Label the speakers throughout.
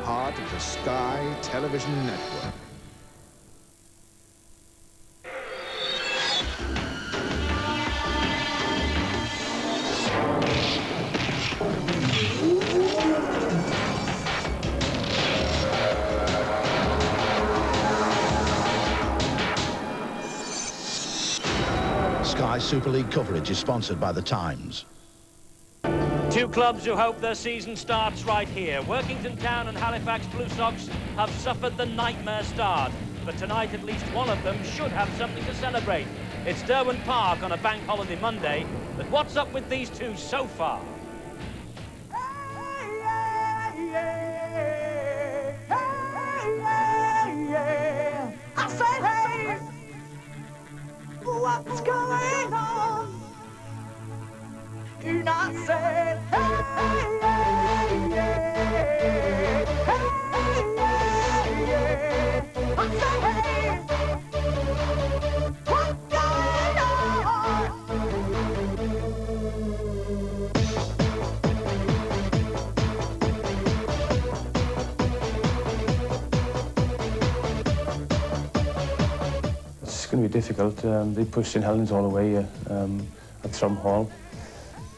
Speaker 1: part of the Sky Television Network.
Speaker 2: Sky Super League coverage is sponsored by The Times.
Speaker 3: Two clubs who hope their season starts right here. Workington Town and Halifax Blue Sox have suffered the nightmare start, but tonight at least one of them should have something to celebrate. It's Derwent Park on a bank holiday Monday, but what's up with these two so far?
Speaker 4: I said, hey, what's going on? Do not say, hey, hey, hey, hey, I said, hey, what's going on?
Speaker 5: It's going to be difficult. They pushed St Helens all the way at Thrum Hall.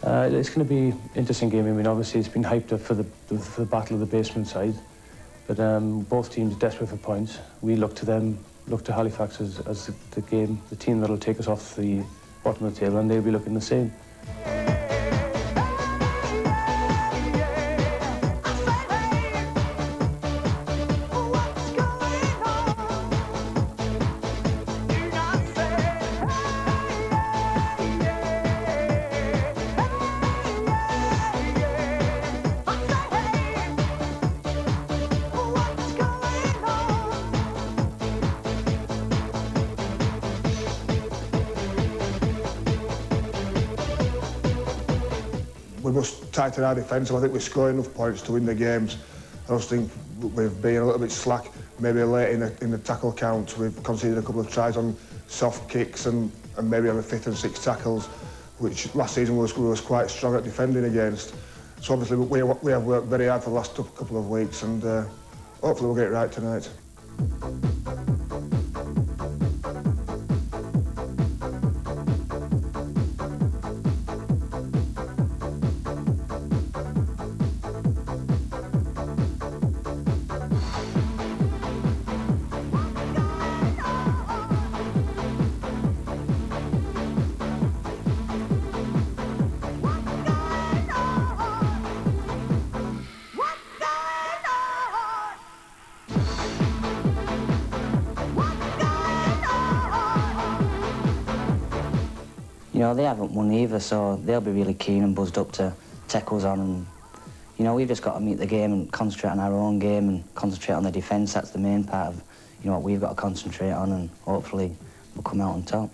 Speaker 5: It's going to be an interesting game. I mean, obviously it's been hyped up for the battle of the basement side, but both teams are desperate for points. We look to them, look to Halifax as the team that'll take us off the bottom of the table, and they'll be looking the same.
Speaker 6: We must tighten our defence. I think we score enough points to win the games. I just think we've been a little bit slack, maybe late in the tackle count. We've conceded a couple of tries on soft kicks and maybe on the 5th and 6th tackles, which last season we was quite strong at defending against. So obviously we have worked very hard for the last couple of weeks, and hopefully we'll get it right tonight.
Speaker 7: You know, they haven't won either, so they'll be really keen and buzzed up to take us on. And, you know, we've just got to meet the game and concentrate on our own game and concentrate on the defence. That's the main part of, you know, what we've got to concentrate on, and hopefully we'll come out on top.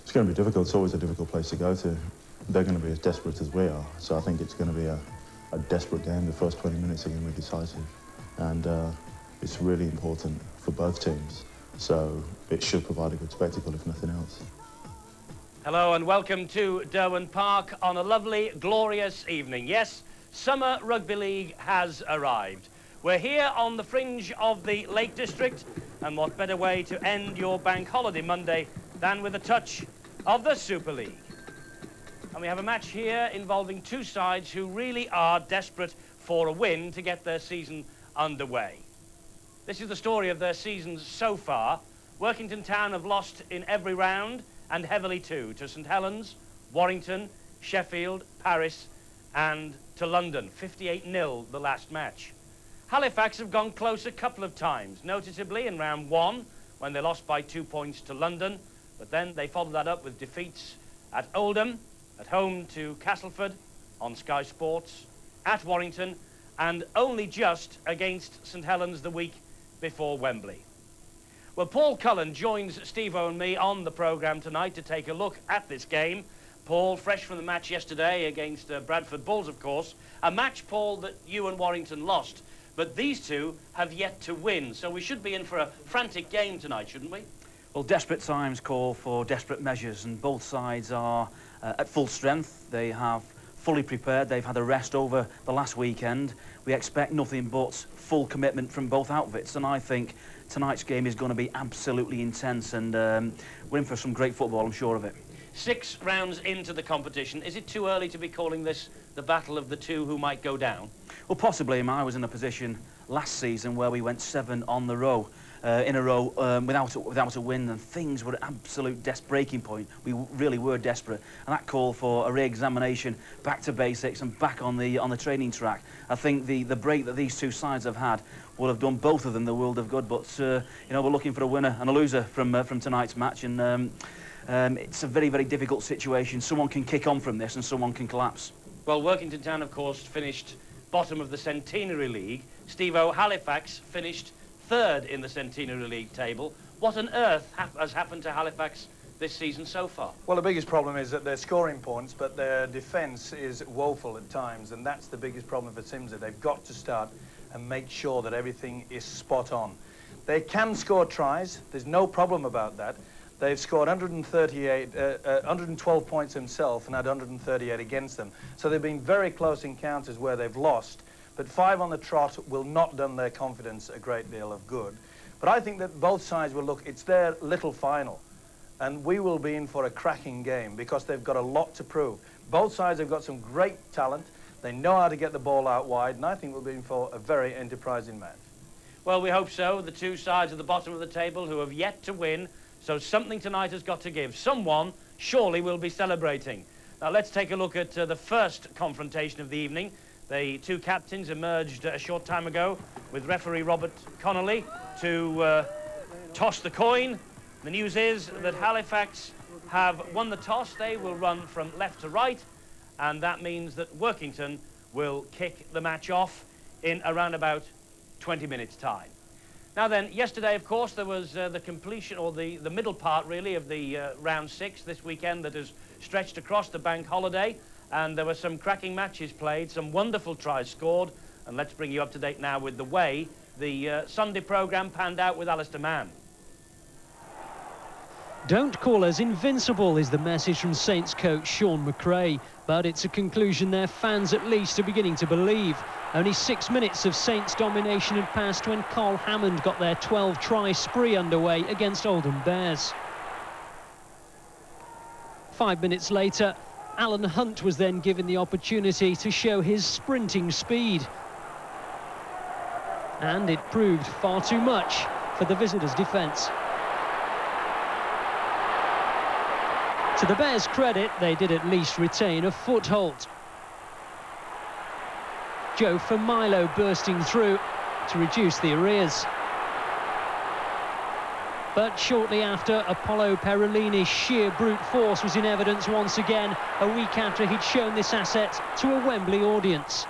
Speaker 8: It's going to be difficult. It's always a difficult place to go to. They're going to be as desperate as we are, so I think it's going to be a desperate game. The first 20 minutes are going to be decisive, and it's really important for both teams, so it should provide a good spectacle, if nothing else.
Speaker 3: Hello and welcome to Derwent Park on a lovely, glorious evening. Yes, Summer Rugby League has arrived. We're here on the fringe of the Lake District, and what better way to end your bank holiday Monday than with a touch of the Super League. And we have a match here involving two sides who really are desperate for a win to get their season underway. This is the story of their seasons so far. Workington Town have lost in every round, and heavily too, to St Helens, Warrington, Sheffield, Paris, and to London. 58-0 the last match. Halifax have gone close a couple of times, noticeably in round 1, when they lost by 2 points to London, but then they followed that up with defeats at Oldham, at home to Castleford on Sky Sports, at Warrington, and only just against St Helens the week before Wembley. Well, Paul Cullen joins Steve-O and me on the programme tonight to take a look at this game. Paul, fresh from the match yesterday against Bradford Bulls, of course. A match, Paul, that you and Warrington lost. But these two have yet to win, so we should be in for a frantic game tonight, shouldn't we?
Speaker 9: Well, desperate times call for desperate measures, and both sides are at full strength. They have fully prepared. They've had a rest over the last weekend. We expect nothing but full commitment from both outfits, and I think tonight's game is going to be absolutely intense, and we're in for some great football, I'm sure of it.
Speaker 3: 6 rounds into the competition. Is it too early to be calling this the battle of the two who might go down?
Speaker 9: Well, possibly. I was in a position last season where we went 7 on the row, in a row without a win, and things were at absolute breaking point. We really were desperate, and that called for a re-examination, back to basics, and back on the training track. I think the break that these two sides have had will have done both of them the world of good. But you know, we're looking for a winner and a loser from tonight's match, and it's a very, very difficult situation. Someone can kick on from this and someone can collapse.
Speaker 3: Well, Workington Town, of course, finished bottom of the Centenary League. Steve-O, Halifax finished 3rd in the Centenary League table. What on earth has happened to Halifax this season so far?
Speaker 10: Well, the biggest problem is that they're scoring points, but their defence is woeful at times, and that's the biggest problem for Simsbury. They've got to start and make sure that everything is spot on. They can score tries. There's no problem about that. They've scored 112 points themselves and had 138 against them. So they've been very close encounters where they've lost. But 5 on the trot will not done their confidence a great deal of good. But I think that both sides will look, it's their little final. And we will be in for a cracking game because they've got a lot to prove. Both sides have got some great talent. They know how to get the ball out wide. And I think we'll be in for a very enterprising match.
Speaker 3: Well, we hope so. The two sides at the bottom of the table who have yet to win. So something tonight has got to give. Someone surely will be celebrating. Now let's take a look at the first confrontation of the evening. The two captains emerged a short time ago with referee Robert Connolly to toss the coin. The news is that Halifax have won the toss. They will run from left to right, and that means that Workington will kick the match off in around about 20 minutes' time. Now then, yesterday, of course, there was the completion, or the middle part, really, of the round 6 this weekend that has stretched across the bank holiday, and there were some cracking matches played, some wonderful tries scored, and let's bring you up to date now with the way the Sunday programme panned out with Alistair Mann.
Speaker 11: Don't call us invincible is the message from Saints coach Sean McRae, but it's a conclusion their fans at least are beginning to believe. Only 6 minutes of Saints domination had passed when Carl Hammond got their 12-try spree underway against Oldham Bears. 5 minutes later, Alan Hunt was then given the opportunity to show his sprinting speed. And it proved far too much for the visitors' defence. To the Bears' credit, they did at least retain a foothold. Joe Firmilo bursting through to reduce the arrears. But shortly after, Apollo Perolini's sheer brute force was in evidence once again, a week after he'd shown this asset to a Wembley audience.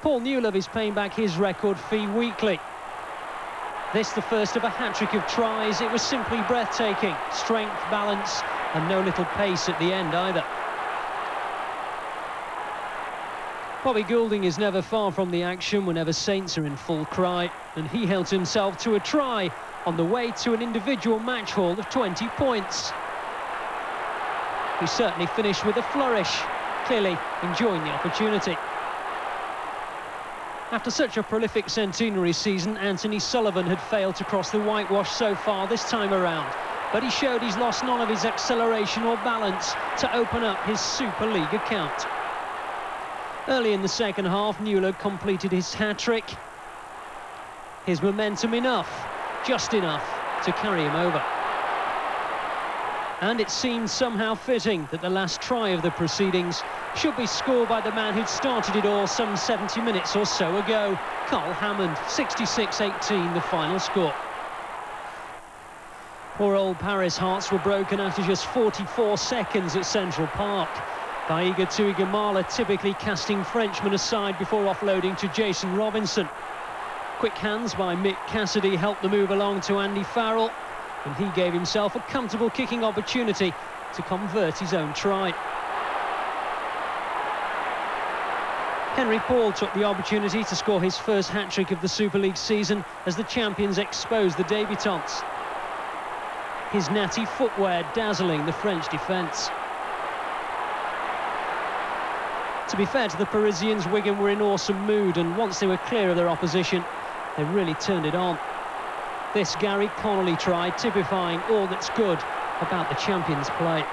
Speaker 11: Paul Newlove is paying back his record fee weekly. This the first of a hat-trick of tries. It was simply breathtaking. Strength, balance, and no little pace at the end either. Bobby Goulding is never far from the action whenever Saints are in full cry, and he held himself to a try on the way to an individual match haul of 20 points. He certainly finished with a flourish, clearly enjoying the opportunity. After such a prolific centenary season, Anthony Sullivan had failed to cross the whitewash so far this time around, but he showed he's lost none of his acceleration or balance to open up his Super League account. Early in the second half, Newlove completed his hat-trick. His momentum enough, just enough, to carry him over. And it seemed somehow fitting that the last try of the proceedings should be scored by the man who'd started it all some 70 minutes or so ago, Carl Hammond. 66-18 the final score. Poor old Paris hearts were broken after just 44 seconds at Central Park. Baiga Tuigamala typically casting Frenchmen aside before offloading to Jason Robinson. Quick hands by Mick Cassidy helped the move along to Andy Farrell, and he gave himself a comfortable kicking opportunity to convert his own try. Henry Paul took the opportunity to score his first hat-trick of the Super League season as the champions exposed the debutants. His natty footwear dazzling the French defence. To be fair to the Parisians, Wigan were in awesome mood, and once they were clear of their opposition, they really turned it on. This Gary Connolly try typifying all that's good about the champions' play.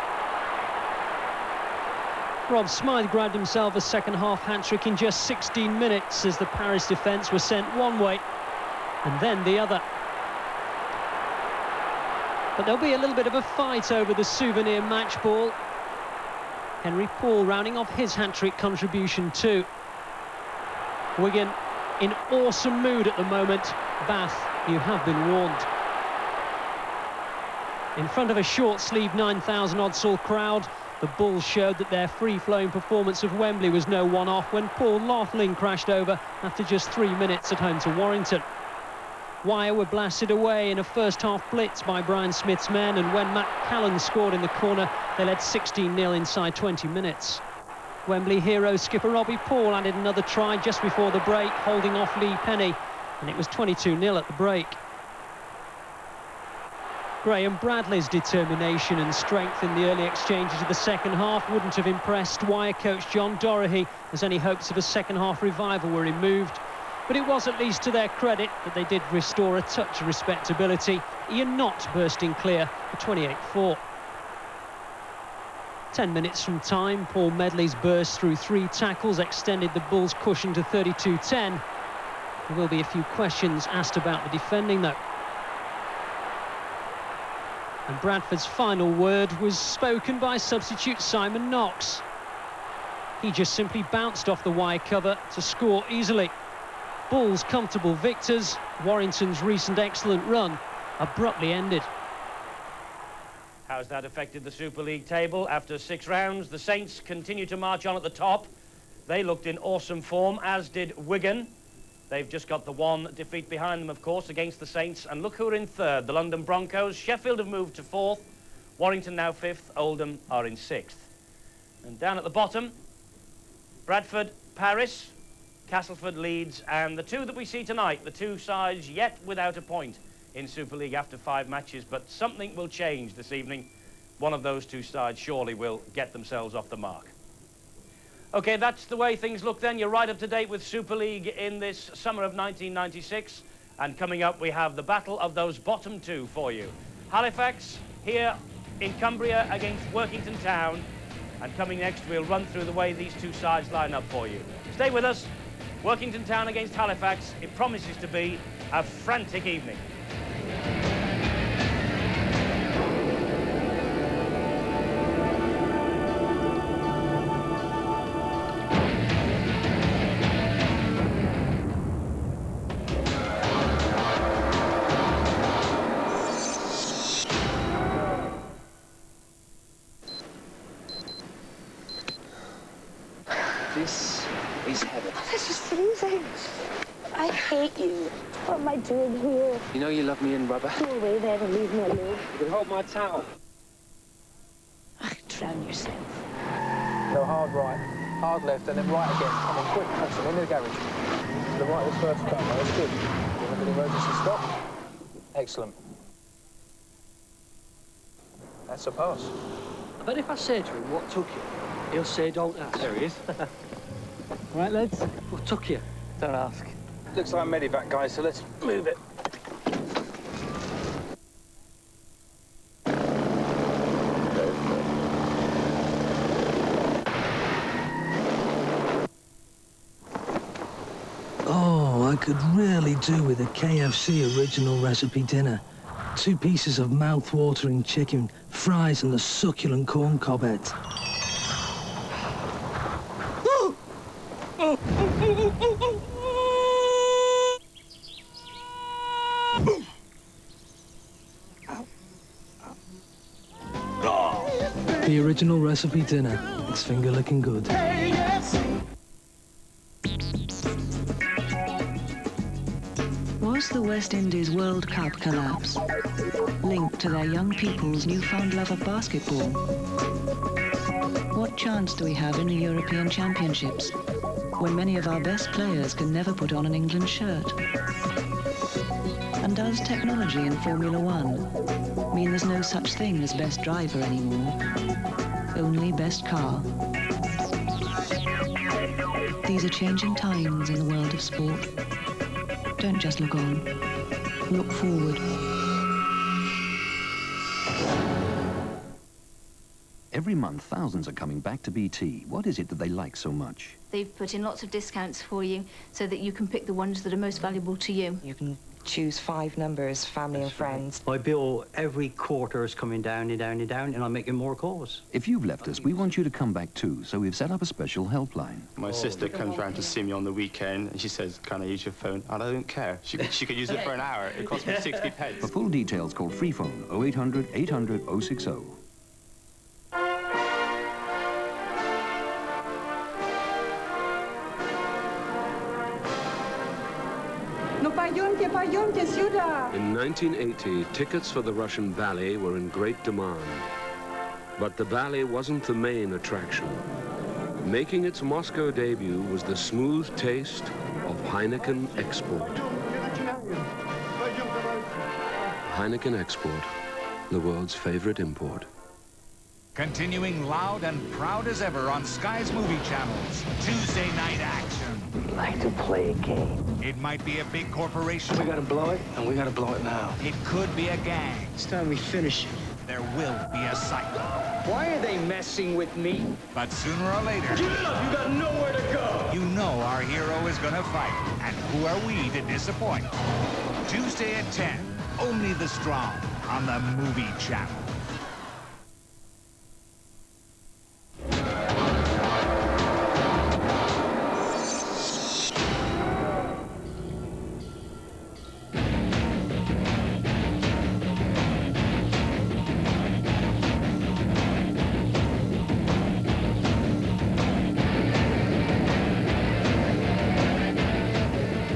Speaker 11: Rob Smythe grabbed himself a second-half hat-trick in just 16 minutes as the Paris defence were sent one way and then the other. But there'll be a little bit of a fight over the souvenir match ball. Henry Paul rounding off his hat-trick contribution too. Wigan in awesome mood at the moment. Bath, you have been warned. In front of a short-sleeved 9,000-odd-soul crowd, the Bulls showed that their free-flowing performance of Wembley was no one-off when Paul Loughlin crashed over after just 3 minutes at home to Warrington. Wyre were blasted away in a first-half blitz by Brian Smith's men, and when Matt Callan scored in the corner, they led 16-0 inside 20 minutes. Wembley hero skipper Robbie Paul added another try just before the break, holding off Lee Penny, and it was 22-0 at the break. Graham Bradley's determination and strength in the early exchanges of the second half wouldn't have impressed Wyre coach John Dorahy, as any hopes of a second-half revival were removed. But it was at least to their credit that they did restore a touch of respectability, Ian Knott bursting clear for 28-4. 10 minutes from time, Paul Medley's burst through 3 tackles extended the Bulls' cushion to 32-10. There will be a few questions asked about the defending, though. And Bradford's final word was spoken by substitute Simon Knox. He just simply bounced off the wire cover to score easily. Bulls comfortable victors. Warrington's recent excellent run abruptly ended.
Speaker 3: How's that affected the Super League table? After 6 rounds, the Saints continue to march on at the top. They looked in awesome form, as did Wigan. They've just got the 1 defeat behind them, of course, against the Saints. And look who are in 3rd, the London Broncos. Sheffield have moved to 4th. Warrington now 5th. Oldham are in 6th. And down at the bottom, Bradford, Paris, Castleford, Leeds, and the 2 that we see tonight, the 2 sides yet without a point in Super League after 5 matches. But something will change this evening. One of those 2 sides surely will get themselves off the mark. OK, that's the way things look then. You're right up to date with Super League in this summer of 1996. And coming up, we have the battle of those bottom 2 for you. Halifax here in Cumbria against Workington Town. And coming next, we'll run through the way these 2 sides line up for you. Stay with us. Workington Town against Halifax. It promises to be a frantic evening.
Speaker 12: This is heaven.
Speaker 4: This is freezing. I hate you. What am I doing here?
Speaker 12: You know you love me in rubber.
Speaker 4: Go away then and leave me alone.
Speaker 12: You can hold my towel.
Speaker 4: Drown yourself.
Speaker 12: Go hard right, hard left, and then right again. Come on, quick, Hudson, into the garage. To the right of the first car, that's good. You have an emergency stop? Excellent. That's a pass.
Speaker 13: I bet if I say to him what took you, he'll say don't ask.
Speaker 12: There he is.
Speaker 13: Right, lads? What took you?
Speaker 12: Don't ask. Looks like a medivac, guys, so let's move it.
Speaker 13: Oh, I could really do with a KFC original recipe dinner. 2 pieces of mouth-watering chicken, fries and the succulent corn cobbett. The original recipe dinner. It's finger-licking good.
Speaker 14: the West Indies World Cup collapse, linked to their young people's newfound love of basketball? What chance do we have in the European Championships, when many of our best players can never put on an England shirt? And does technology in Formula One mean there's no such thing as best driver anymore? Only best car. These are changing times in the world of sport. Don't just look on. Look forward.
Speaker 15: Every month, thousands are coming back to BT. What is it that they like so much?
Speaker 16: They've put in lots of discounts for you so that you can pick the ones that are most valuable to you.
Speaker 17: You can choose 5 numbers, family and friends.
Speaker 18: My bill every quarter is coming down and down and down, and I'm making more calls.
Speaker 15: If you've left us, we want you to come back too, so we've set up a special helpline.
Speaker 19: My sister comes round to see me on the weekend, and she says, can I use your phone? And I don't care. She could use it for an hour. It costs me 60 pence.
Speaker 15: For full details, call Freephone 0800 800 060.
Speaker 20: In 1980, tickets for the Russian ballet were in great demand. But the ballet wasn't the main attraction. Making its Moscow debut was the smooth taste of Heineken Export. Heineken Export, the world's favorite import.
Speaker 21: Continuing loud and proud as ever on Sky's movie channels. Tuesday night action.
Speaker 22: We'd like to play a game.
Speaker 21: It might be a big corporation.
Speaker 22: We gotta blow it, and we gotta blow it now.
Speaker 21: It could be a gang.
Speaker 22: It's time we finish it.
Speaker 21: There will be a cycle.
Speaker 22: Why are they messing with me?
Speaker 21: But sooner or later...
Speaker 22: Give it up! You got nowhere to go!
Speaker 21: You know our hero is gonna fight. And who are we to disappoint? Tuesday at 10, Only the Strong on the Movie Channel.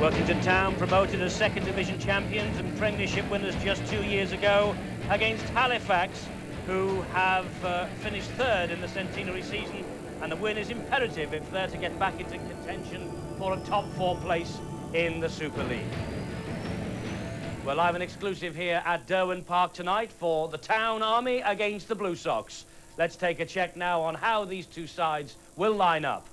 Speaker 3: Workington Town promoted as second division champions and premiership winners just 2 years ago against Halifax, who have finished third in the centenary season, and the win is imperative if they're to get back into contention for a top 4 place in the Super League. We're live and exclusive here at Derwent Park tonight for the Town Army against the Blue Sox. Let's take a check now on how these two sides will line up.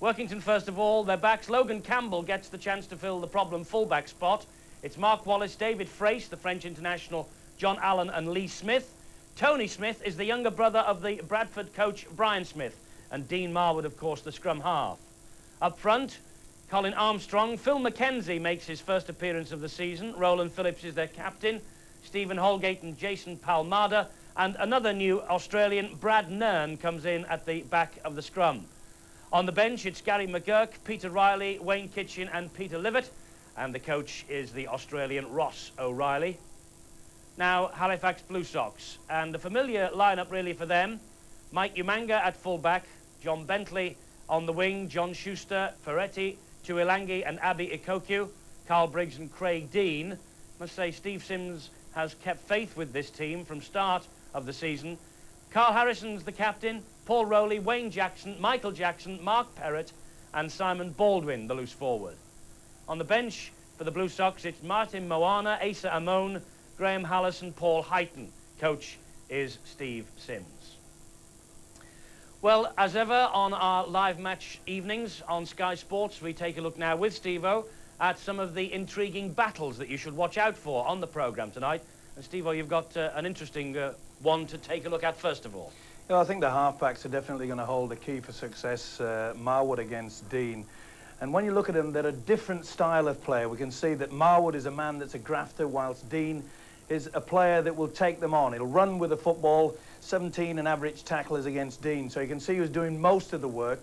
Speaker 3: Workington, first of all, their backs. Logan Campbell gets the chance to fill the problem fullback spot. It's Mark Wallace, David Frace, the French international, John Allen and Lee Smith. Tony Smith is the younger brother of the Bradford coach Brian Smith, and Dean Marwood, of course, the scrum half. Up front, Colin Armstrong. Phil McKenzie makes his first appearance of the season. Roland Phillips is their captain. Stephen Holgate and Jason Palmada. And another new Australian, Brad Nern, comes in at the back of the scrum. On the bench, it's Gary McGurk, Peter Riley, Wayne Kitchen and Peter Livett. And the coach is the Australian Ross O'Reilly. Now, Halifax Blue Sox. And a familiar lineup, really, for them. Mike Umanga at fullback, John Bentley on the wing, John Schuster, Ferretti, Tuilangi and Abby Ikoku, Carl Briggs and Craig Dean. Must say Steve Sims has kept faith with this team from start of the season. Carl Harrison's the captain, Paul Rowley, Wayne Jackson, Michael Jackson, Mark Perrott and Simon Baldwin, the loose forward. On the bench for the Blue Sox, it's Martin Moana, Asa Amon, Graham Hallis and Paul Heighton. Coach is Steve Sims. Well, as ever, on our live match evenings on Sky Sports, we take a look now with Steve-O at some of the intriguing battles that you should watch out for on the programme tonight. And Steve-O, you've got an interesting one to take a look at first of all.
Speaker 10: Yeah, I think the halfbacks are definitely going to hold the key for success, Marwood against Dean. And when you look at them, they're a different style of player. We can see that Marwood is a man that's a grafter, whilst Dean is a player that will take them on. He'll run with the football, 17 and average tacklers against Dean. So you can see who's doing most of the work.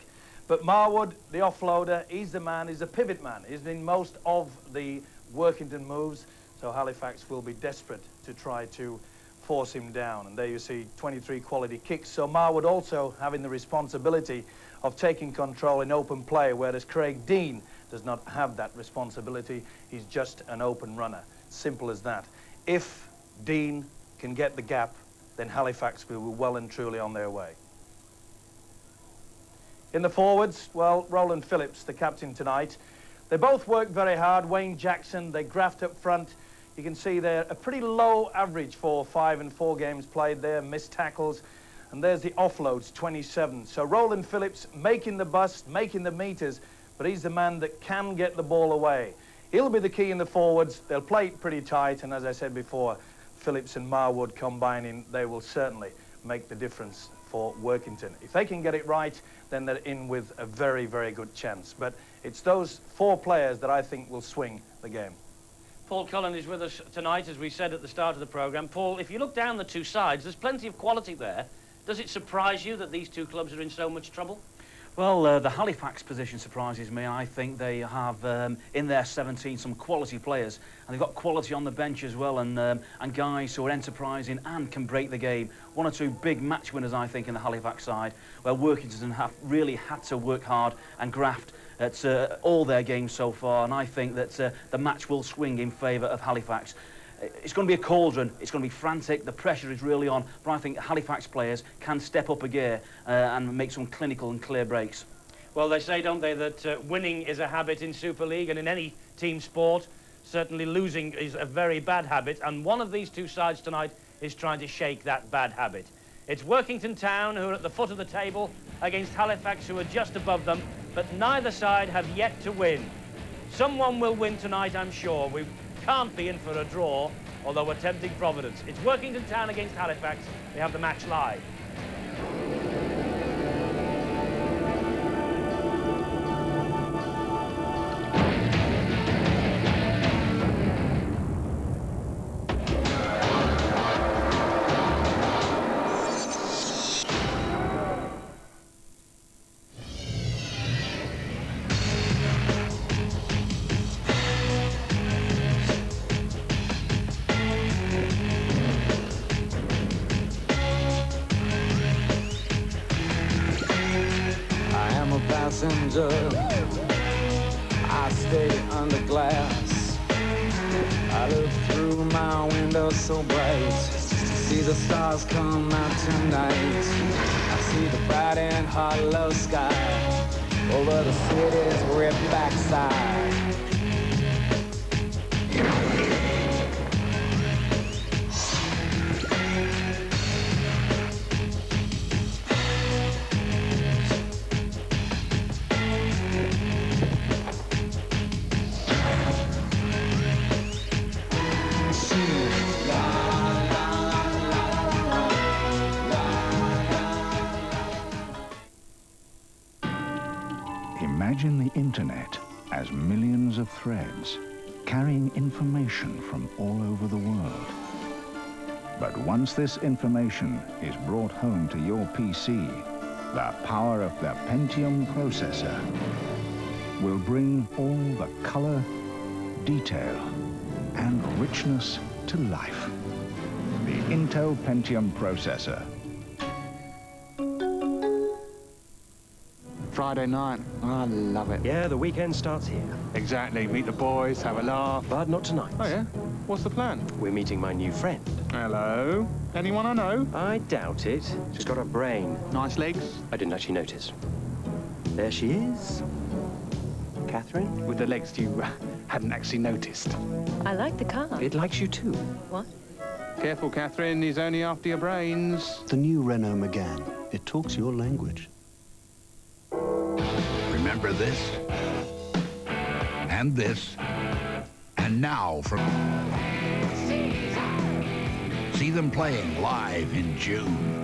Speaker 10: But Marwood, the offloader, he's the man, he's a pivot man. He's doing most of the Workington moves. So Halifax will be desperate to try to force him down. And there you see 23 quality kicks. So Marwood also having the responsibility of taking control in open play, whereas Craig Dean does not have that responsibility. He's just an open runner. Simple as that. If Dean can get the gap, then Halifax will be well and truly on their way. In the forwards, well, Roland Phillips, the captain tonight. They both work very hard. Wayne Jackson, they graft up front. You can see they're a pretty low average for 5 and 4 games played there, missed tackles. And there's the offloads, 27. So Roland Phillips making the bust, making the meters, but he's the man that can get the ball away. He'll be the key in the forwards. They'll play it pretty tight, and as I said before, Phillips and Marwood combining, they will certainly make the difference for Workington. If they can get it right, then they're in with a very, very good chance. But it's those 4 players that I think will swing the game.
Speaker 3: Paul Cullen is with us tonight, as we said at the start of the programme. Paul, if you look down the two sides, there's plenty of quality there. Does it surprise you that these two clubs are in so much trouble?
Speaker 9: Well, the Halifax position surprises me. I think they have in their 17 some quality players, and they've got quality on the bench as well, and guys who are enterprising and can break the game. 1 or 2 big match winners, I think, in the Halifax side, where Workington have really had to work hard and graft at all their games so far, and I think that the match will swing in favour of Halifax. It's going to be a cauldron, it's going to be frantic, the pressure is really on, but I think Halifax players can step up a gear and make some clinical and clear breaks.
Speaker 3: Well, they say, don't they, that winning is a habit in Super League, and in any team sport, certainly losing is a very bad habit, and one of these two sides tonight is trying to shake that bad habit. It's Workington Town, who are at the foot of the table, against Halifax, who are just above them, but neither side have yet to win. Someone will win tonight, I'm sure. We can't be in for a draw, although we're tempting Providence. It's Workington Town against Halifax. We have the match live.
Speaker 1: I stay under glass. I look through my window so bright, see the stars come out tonight. I see the bright and hot love sky over the city's ripped backside.
Speaker 21: Imagine the internet as millions of threads carrying information from all over the world. But once this information is brought home to your PC, the power of the Pentium processor will bring all the color, detail, and richness to life. The Intel Pentium processor.
Speaker 2: Friday night. I love it.
Speaker 23: Yeah, the weekend starts here.
Speaker 2: Exactly. Meet the boys, have a laugh.
Speaker 23: But not tonight.
Speaker 2: Oh, yeah? What's the plan?
Speaker 23: We're meeting my new friend.
Speaker 2: Hello? Anyone I know?
Speaker 23: I doubt it. She's got a brain.
Speaker 2: Nice legs?
Speaker 23: I didn't actually notice. There she is. Catherine?
Speaker 2: With the legs you hadn't actually noticed.
Speaker 24: I like the car.
Speaker 23: It likes you too.
Speaker 24: What?
Speaker 2: Careful, Catherine. He's only after your brains.
Speaker 25: The new Renault Megane. It talks your language.
Speaker 26: Remember this, and this, and now from... See them playing live in June.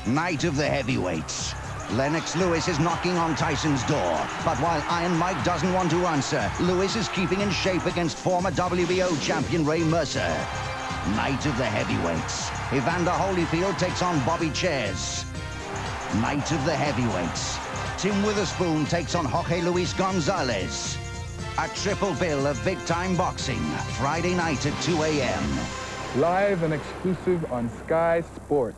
Speaker 26: Night of the Heavyweights.
Speaker 5: Lennox Lewis is knocking on Tyson's door, but while Iron Mike doesn't want to answer, Lewis is keeping in shape against former WBO champion Ray Mercer. Night of the heavyweights. Evander Holyfield takes on Bobby Chairs. Night of the heavyweights. Tim Witherspoon takes on Jorge Luis Gonzalez. A triple bill of big-time boxing, Friday night at 2 a.m.
Speaker 6: Live and exclusive on Sky Sports.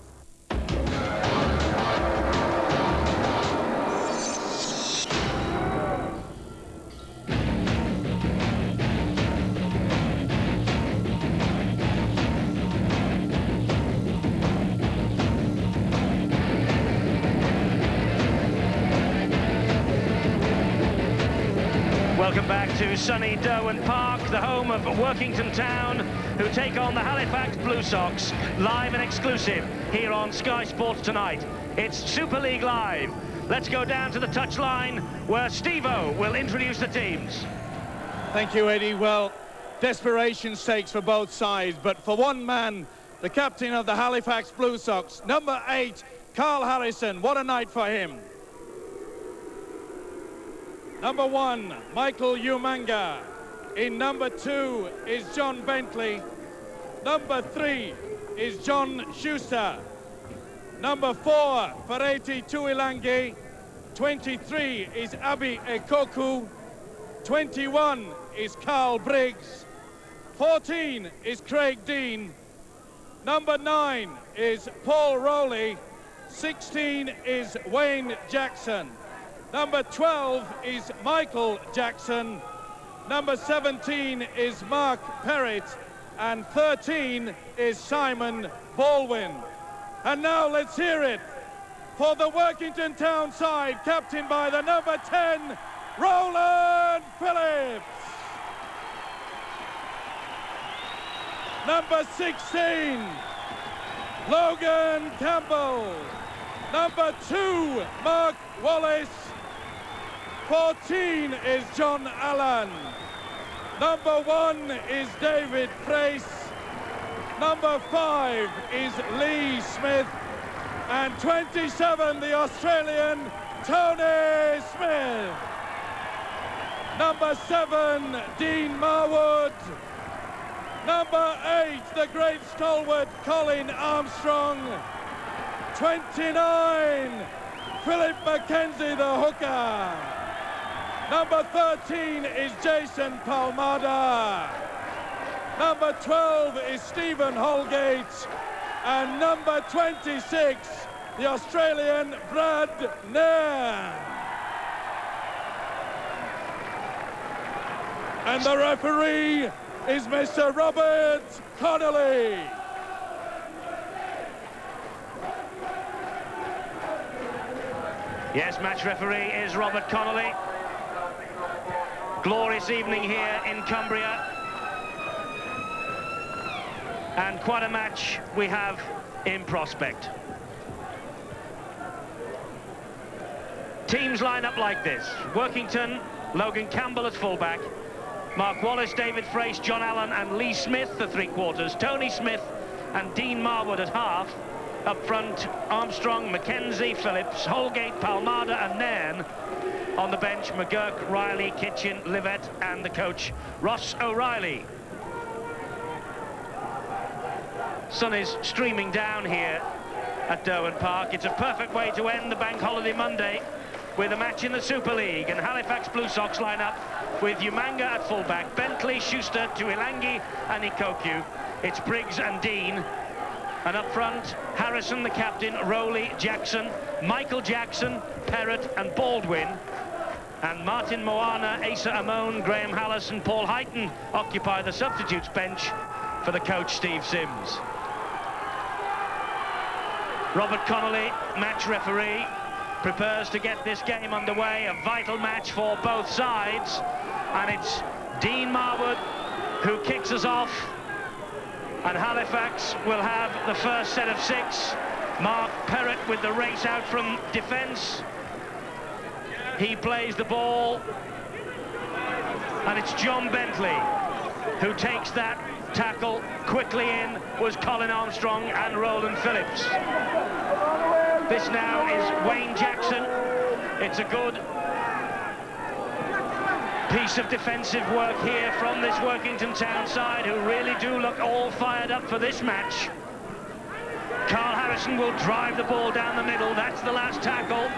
Speaker 3: Welcome back to sunny Derwent Park, the home of Workington Town, who take on the Halifax Blue Sox, live and exclusive here on Sky Sports tonight. It's Super League Live. Let's go down to the touchline where Steve-O will introduce the teams.
Speaker 7: Thank you, Eddie. Well, desperation stakes for both sides, but for one man, the captain of the Halifax Blue Sox, number 8, Carl Harrison. What a night for him. Number 1, Michael Umanga. In number 2 is John Bentley. Number 3 is John Schuster. Number 4, Ferretti Tuilangi. 23 is Abi Ekoku. 21 is Carl Briggs. 14 is Craig Dean. Number 9 is Paul Rowley. 16 is Wayne Jackson. Number 12 is Michael Jackson. Number 17 is Mark Perrett. And 13 is Simon Baldwin. And now let's hear it for the Workington Town side, captained by the number 10, Roland Phillips. Number 16, Logan Campbell. Number 2, Mark Wallace. 14 is John Allen. Number 1 is David Price. Number 5 is Lee Smith. And 27, the Australian, Tony Smith. Number 7, Dean Marwood. Number 8, the great stalwart, Colin Armstrong. 29, Philip McKenzie, the hooker. Number 13 is Jason Palmada. Number 12 is Stephen Holgate. And number 26, the Australian Brad Nair. And the referee is Mr. Robert Connolly.
Speaker 3: Yes, match referee is Robert Connolly. Glorious evening here in Cumbria. And quite a match we have in prospect. Teams line up like this. Workington, Logan Campbell at fullback. Mark Wallace, David Frace, John Allen and Lee Smith, the three-quarters. Tony Smith and Dean Marwood at half. Up front, Armstrong, McKenzie, Phillips, Holgate, Palmada and Nairn. On the bench, McGurk, Riley, Kitchen, Livett and the coach, Ross O'Reilly. Sun is streaming down here at Derwent Park. It's a perfect way to end the Bank Holiday Monday with a match in the Super League. And Halifax Blue Sox line up with Umanga at fullback, Bentley, Schuster, Tuilangi and Ikoku. It's Briggs and Dean. And up front, Harrison, the captain, Rowley, Jackson, Michael Jackson, Perrett and Baldwin. And Martin Moana, Asa Amon, Graham Hallis and Paul Heighton occupy the substitutes bench for the coach, Steve Sims. Robert Connolly, match referee, prepares to get this game underway, a vital match for both sides. And it's Dean Marwood who kicks us off. And Halifax will have the first set of 6. Mark Perrett with the race out from defence. He plays the ball. And it's John Bentley who takes that tackle. Quickly in was Colin Armstrong and Roland Phillips. This now is Wayne Jackson. It's a good piece of defensive work here from this Workington Town side, who really do look all fired up for this match. Carl Harrison will drive the ball down the middle. That's the last tackle.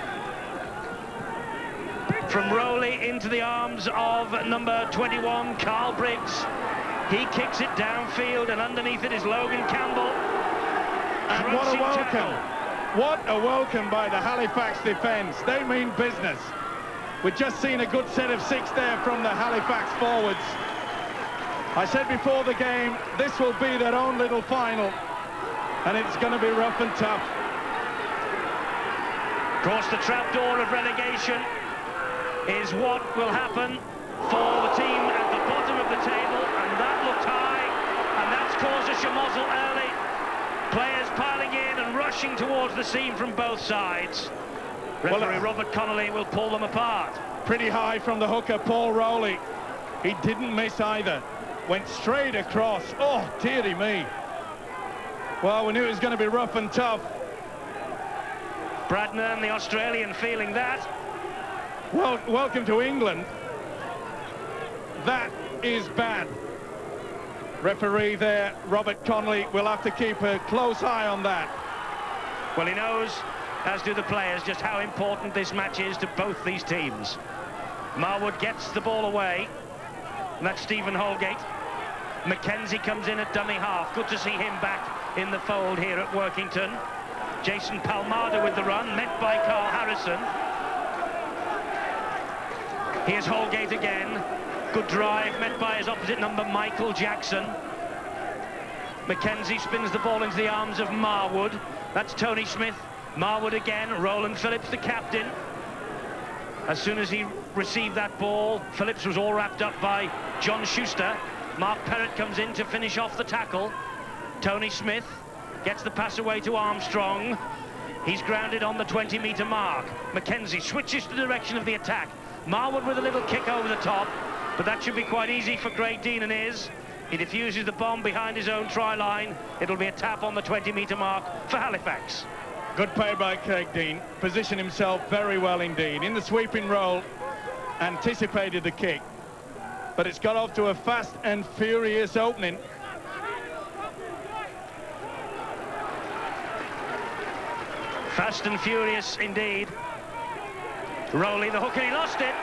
Speaker 3: From Rowley into the arms of number 21, Carl Briggs. He kicks it downfield, and underneath it is Logan Campbell.
Speaker 7: And what a welcome. What a welcome by the Halifax defence. They mean business. We've just seen a good set of 6 there from the Halifax forwards. I said before the game, this will be their own little final, and it's going to be rough and tough.
Speaker 3: Of course, the trapdoor of relegation is what will happen for the team at the bottom of the table, and that looked high, and that's caused a schmozzle early. Players piling in and rushing towards the seam from both sides. Referee Robert Connolly will pull them apart.
Speaker 7: Pretty high from the hooker, Paul Rowley. He didn't miss either. Went straight across. Oh, dearie me. Well, we knew it was going to be rough and tough.
Speaker 3: Bradnan, the Australian, feeling that.
Speaker 7: Well, welcome to England. That is bad. Referee there, Robert Connolly, will have to keep a close eye on that.
Speaker 3: Well, he knows, as do the players, just how important this match is to both these teams. Marwood gets the ball away, and that's Stephen Holgate. Mackenzie comes in at dummy half. Good to see him back in the fold here at Workington. Jason Palmada with the run, met by Carl Harrison. Here's Holgate again. Good drive, met by his opposite number, Michael Jackson. Mackenzie spins the ball into the arms of Marwood. That's Tony Smith. Marwood again, Roland Phillips, the captain. As soon as he received that ball, Phillips was all wrapped up by John Schuster. Mark Perrott comes in to finish off the tackle. Tony Smith gets the pass away to Armstrong. He's grounded on the 20-metre mark. Mackenzie switches the direction of the attack. Marwood with a little kick over the top, but that should be quite easy for Craig Dean, and is. He defuses the bomb behind his own try line. It'll be a tap on the 20-metre mark for Halifax.
Speaker 7: Good play by Craig Dean. Positioned himself very well indeed. In the sweeping roll, anticipated the kick. But it's got off to a fast and furious opening.
Speaker 3: Fast and furious indeed. Rowley, the hooker, he lost it.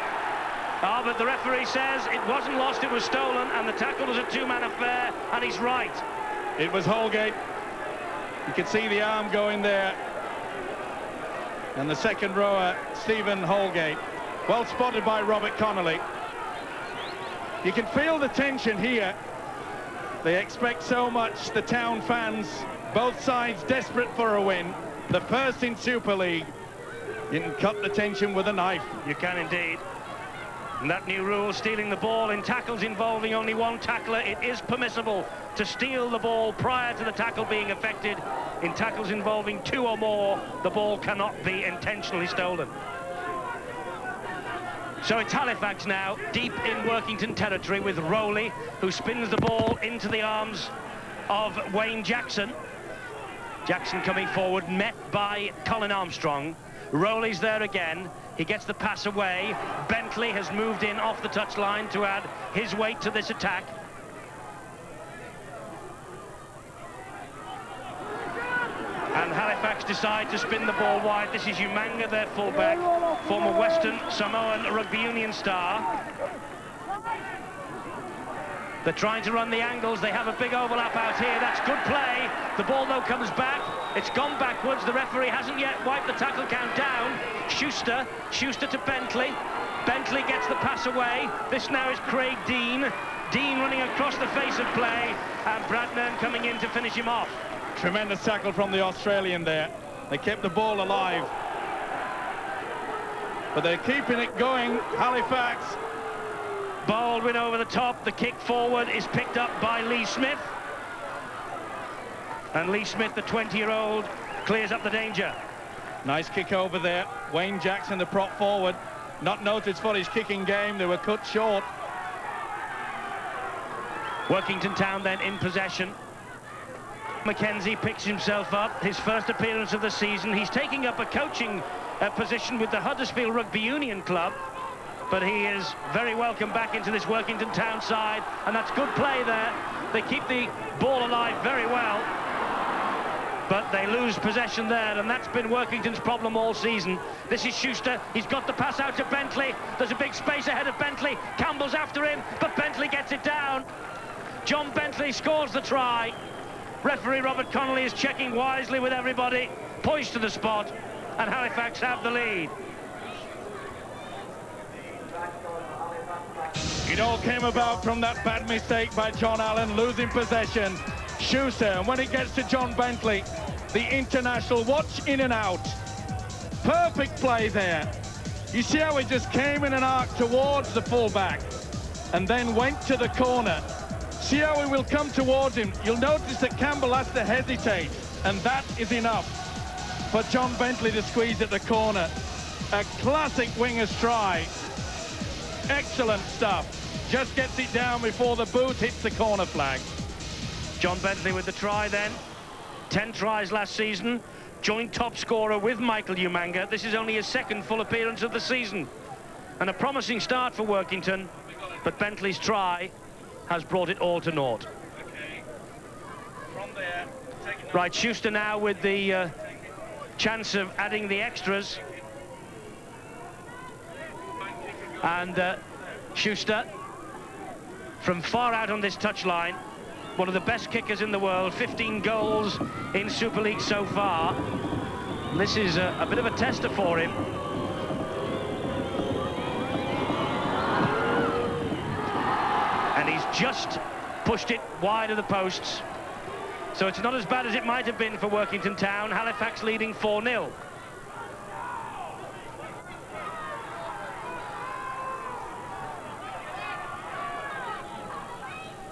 Speaker 3: Ah, but the referee says it wasn't lost, it was stolen, and the tackle was a two-man affair, and he's right.
Speaker 7: It was Holgate. You could see the arm going there. And the second rower, Stephen Holgate. Well spotted by Robert Connolly. You can feel the tension here. They expect so much, the town fans. Both sides desperate for a win. The first in Super League. You can cut the tension with a knife.
Speaker 3: You can indeed. And that new rule, stealing the ball in tackles involving only one tackler, it is permissible to steal the ball prior to the tackle being effected. In tackles involving two or more, the ball cannot be intentionally stolen. So it's Halifax now, deep in Workington territory, with Rowley, who spins the ball into the arms of Wayne Jackson. Jackson coming forward, met by Colin Armstrong. Rowley's there again. He gets the pass away. Bentley has moved in off the touchline to add his weight to this attack. And Halifax decide to spin the ball wide. This is Umanga, their fullback, former Western Samoan rugby union star. They're trying to run the angles. They have a big overlap out here. That's good play. The ball, though, comes back. It's gone backwards. The referee hasn't yet wiped the tackle count down. Schuster to Bentley. Bentley gets the pass away. This now is Craig Dean. Dean running across the face of play, and Bradnan coming in to finish him off.
Speaker 7: Tremendous tackle from the Australian there. They kept the ball alive. But they're keeping it going, Halifax.
Speaker 3: Baldwin over the top. The kick forward is picked up by Lee Smith. And Lee Smith, the 20-year-old, clears up the danger.
Speaker 7: Nice kick over there. Wayne Jackson, the prop forward, not noted for his kicking game. They were cut short.
Speaker 3: Workington Town then in possession. Mackenzie picks himself up, his first appearance of the season. He's taking up a coaching position with the Huddersfield Rugby Union Club, but he is very welcome back into this Workington Town side, and that's good play there. They keep the ball alive very well, but they lose possession there, and that's been Workington's problem all season. This is Schuster. He's got the pass out to Bentley. There's a big space ahead of Bentley. Campbell's after him, but Bentley gets it down. John Bentley scores the try. Referee Robert Connolly is checking wisely with everybody, poised to the spot, and Halifax have the lead.
Speaker 7: It all came about from that bad mistake by John Allen, losing possession. Schuster, and when it gets to John Bentley, the international, watch in and out. Perfect play there. You see how he just came in an arc towards the fullback and then went to the corner. See how he will come towards him. You'll notice that Campbell has to hesitate, and that is enough for John Bentley to squeeze at the corner. A classic winger's try. Excellent stuff. Just gets it down before the boot hits the corner flag.
Speaker 3: John Bentley with the try then. 10 tries last season. Joint top scorer with Michael Umanga. This is only his second full appearance of the season. And a promising start for Workington, but Bentley's try has brought it all to naught. Right, Schuster now with the chance of adding the extras. And Schuster, from far out on this touchline, one of the best kickers in the world, 15 goals in Super League so far. This is a bit of a tester for him. And he's just pushed it wide of the posts. So it's not as bad as it might have been for Workington Town. Halifax leading 4-0.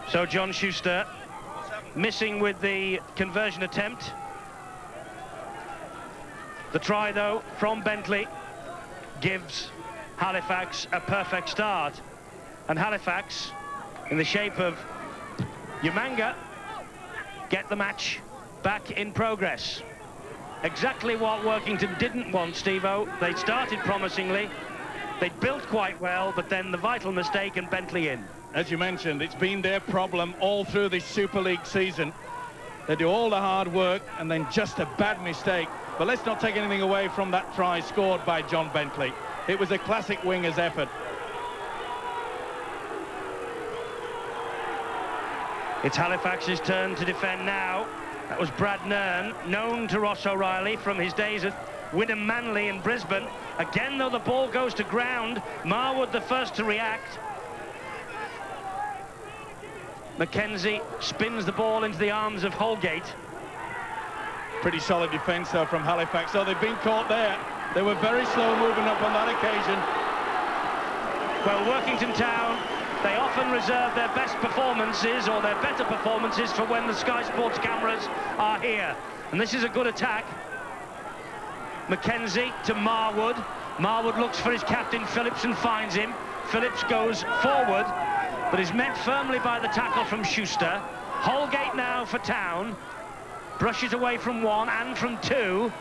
Speaker 3: So John Schuster missing with the conversion attempt. The try, though, from Bentley gives Halifax a perfect start. And Halifax, in the shape of Umanga, get the match back in progress. Exactly what Workington didn't want, Steve-O. They started promisingly, they built quite well, but then the vital mistake and Bentley in.
Speaker 7: As you mentioned, it's been their problem all through this Super League season. They do all the hard work and then just a bad mistake. But let's not take anything away from that try scored by John Bentley. It was a classic winger's effort.
Speaker 3: It's Halifax's turn to defend now. That was Brad Nairn, known to Ross O'Reilly from his days at Wynnum Manley in Brisbane. Again, though, the ball goes to ground. Marwood the first to react. Mackenzie spins the ball into the arms of Holgate.
Speaker 7: Pretty solid defence, though, from Halifax. So they've been caught there. They were very slow moving up on that occasion.
Speaker 3: Well, Workington Town, they often reserve their best performances or their better performances for when the Sky Sports cameras are here. And this is a good attack. Mackenzie to Marwood. Marwood looks for his captain, Phillips, and finds him. Phillips goes forward, but is met firmly by the tackle from Schuster. Holgate now for Town. Brushes away from one and from two.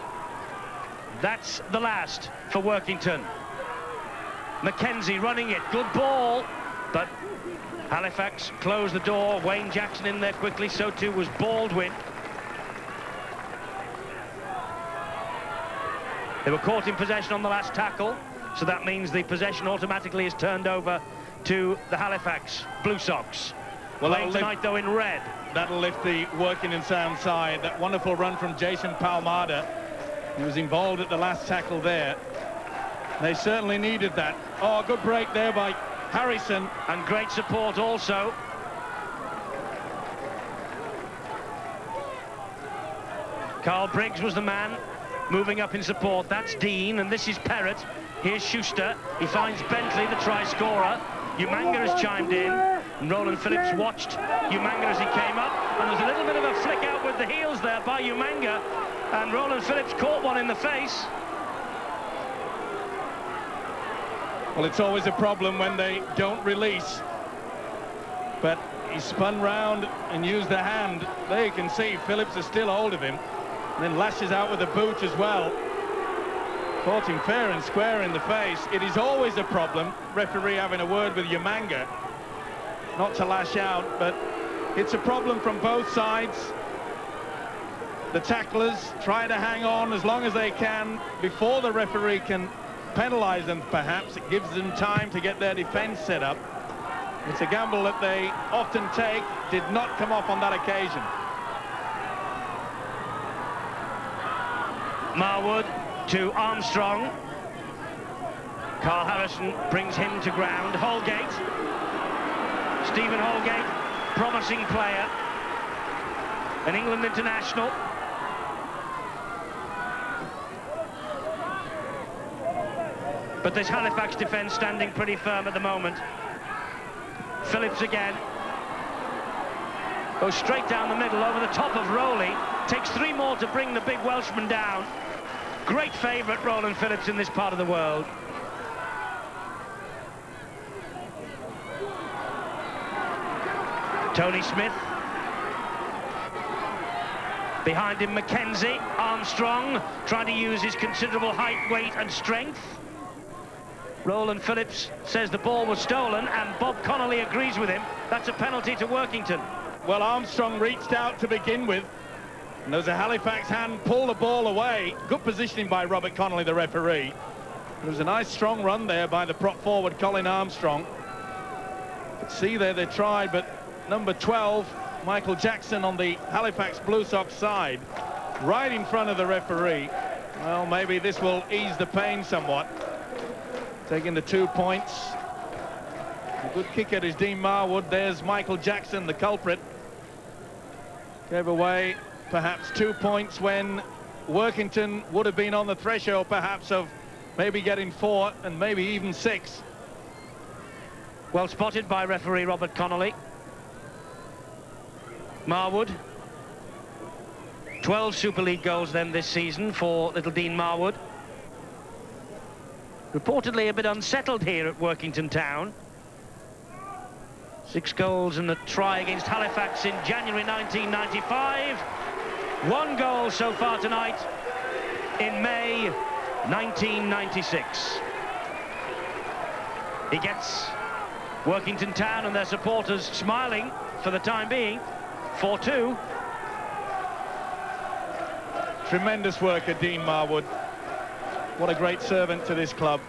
Speaker 3: That's the last for Workington. Mackenzie running it. Good ball, but Halifax closed the door. Wayne Jackson in there quickly. So too was Baldwin. They were caught in possession on the last tackle, so that means the possession automatically is turned over to the Halifax Blue Sox.
Speaker 7: Well,
Speaker 3: playing tonight, though, in red.
Speaker 7: That'll lift the Workington Town side. That wonderful run from Jason Palmada. He was involved at the last tackle there. They certainly needed that. Oh, good break there by Harrison.
Speaker 3: And great support also. Carl Briggs was the man moving up in support. That's Dean, and this is Perrott. Here's Schuster. He finds Bentley, the try scorer. Umanga has chimed in, and Roland Phillips watched Umanga as he came up, and there's a little bit of a flick out with the heels there by Umanga, and Roland Phillips caught one in the face.
Speaker 7: Well, it's always a problem when they don't release, but He spun round and used the hand. There you can see Phillips is still hold of him. And then lashes out with the boot as well. Caught him fair and square in the face. It is always a problem, referee having a word with Umanga, not to lash out, but it's a problem from both sides. The tacklers try to hang on as long as they can before the referee can penalise them, perhaps. It gives them time to get their defence set up. It's a gamble that they often take, did not come off on that occasion.
Speaker 3: Marwood to Armstrong. Carl Harrison brings him to ground. Holgate. Stephen Holgate, promising player. An England international. But this Halifax defence standing pretty firm at the moment. Phillips again. Goes straight down the middle over the top of Rowley. Takes 3 more to bring the big Welshman down. Great favourite, Roland Phillips, in this part of the world. Tony Smith. Behind him, Mackenzie. Armstrong trying to use his considerable height, weight and strength. Roland Phillips says the ball was stolen, and Bob Connolly agrees with him. That's a penalty to Workington.
Speaker 7: Well, Armstrong reached out to begin with, and there was a Halifax hand, pull the ball away. Good positioning by Robert Connolly, the referee. There was a nice strong run there by the prop forward, Colin Armstrong. See there, they tried, but number 12, Michael Jackson, on the Halifax Blue Sox side, right in front of the referee. Well, maybe this will ease the pain somewhat. Taking the 2 points. A good kicker is Dean Marwood. There's Michael Jackson, the culprit. Gave away perhaps 2 points when Workington would have been on the threshold perhaps of maybe getting 4 and maybe even 6.
Speaker 3: Well spotted by referee Robert Connolly. Marwood. 12 Super League goals then this season for little Dean Marwood. Reportedly a bit unsettled here at Workington Town. 6 goals and a try against Halifax in January 1995. 1 goal so far tonight in May 1996. He gets Workington Town and their supporters smiling for the time being. 4-2.
Speaker 7: Tremendous work at Dean Marwood. What a great servant to this club.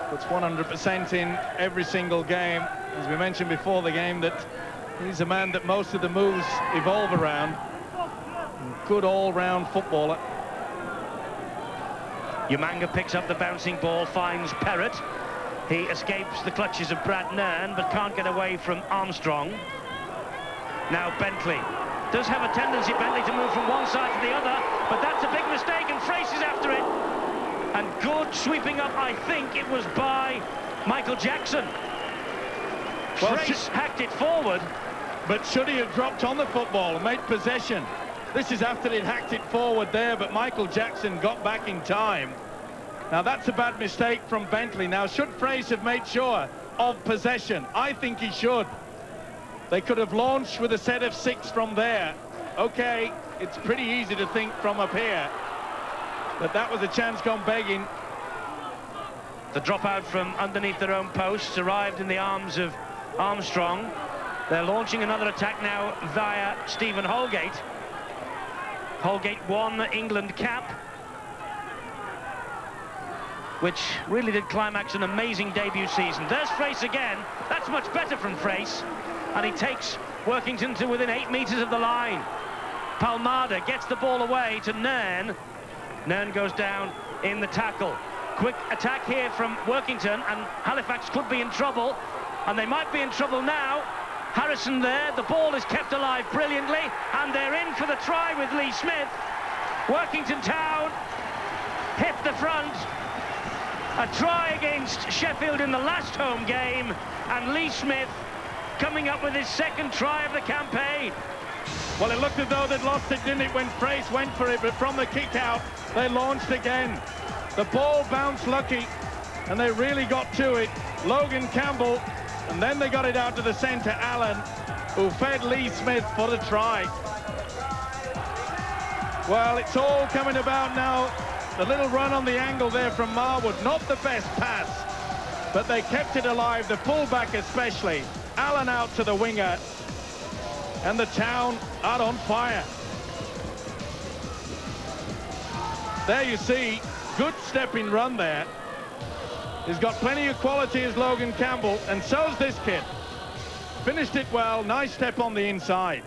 Speaker 7: Puts 100% in every single game. As we mentioned before the game, that he's a man that most of the moves evolve around. Good all-round footballer.
Speaker 3: Umanga picks up the bouncing ball, finds Perrott. He escapes the clutches of Brad Nairn, but can't get away from Armstrong. Now Bentley. Does have a tendency, Bentley, to move from one side to the other, but that's a big mistake, and Frace is after it. And good sweeping up, I think it was by Michael Jackson. Well, Frace hacked it forward.
Speaker 7: But should he have dropped on the football and made possession? This is after he'd hacked it forward there, but Michael Jackson got back in time. Now that's a bad mistake from Bentley. Now should Frace have made sure of possession? I think he should. They could have launched with a set of 6 from there. Okay, it's pretty easy to think from up here, but that was a chance gone begging.
Speaker 3: The dropout from underneath their own posts arrived in the arms of Armstrong. They're launching another attack now via Stephen Holgate. Holgate won the England cap, which really did climax an amazing debut season. There's Frace again. That's much better from Frace. And he takes Workington to within 8 meters of the line. Palmada gets the ball away to Nairn. Nairn goes down in the tackle. Quick attack here from Workington, and Halifax could be in trouble, and they might be in trouble now. Harrison there, the ball is kept alive brilliantly, and they're in for the try with Lee Smith. Workington Town hit the front. A try against Sheffield in the last home game, and Lee Smith coming up with his 2nd try of the campaign.
Speaker 7: Well, it looked as though they'd lost it, didn't it, when Frace went for it, but from the kick out, they launched again. The ball bounced lucky, and they really got to it. Logan Campbell And then they got it out to the centre, Allen, who fed Lee Smith for the try. Well, it's all coming about now. The little run on the angle there from Marwood, not the best pass, but they kept it alive, the fullback especially. Allen out to the winger, and the town out on fire. There you see, good stepping run there. He's got plenty of quality as Logan Campbell, and so's this kid. Finished it well, nice step on the inside.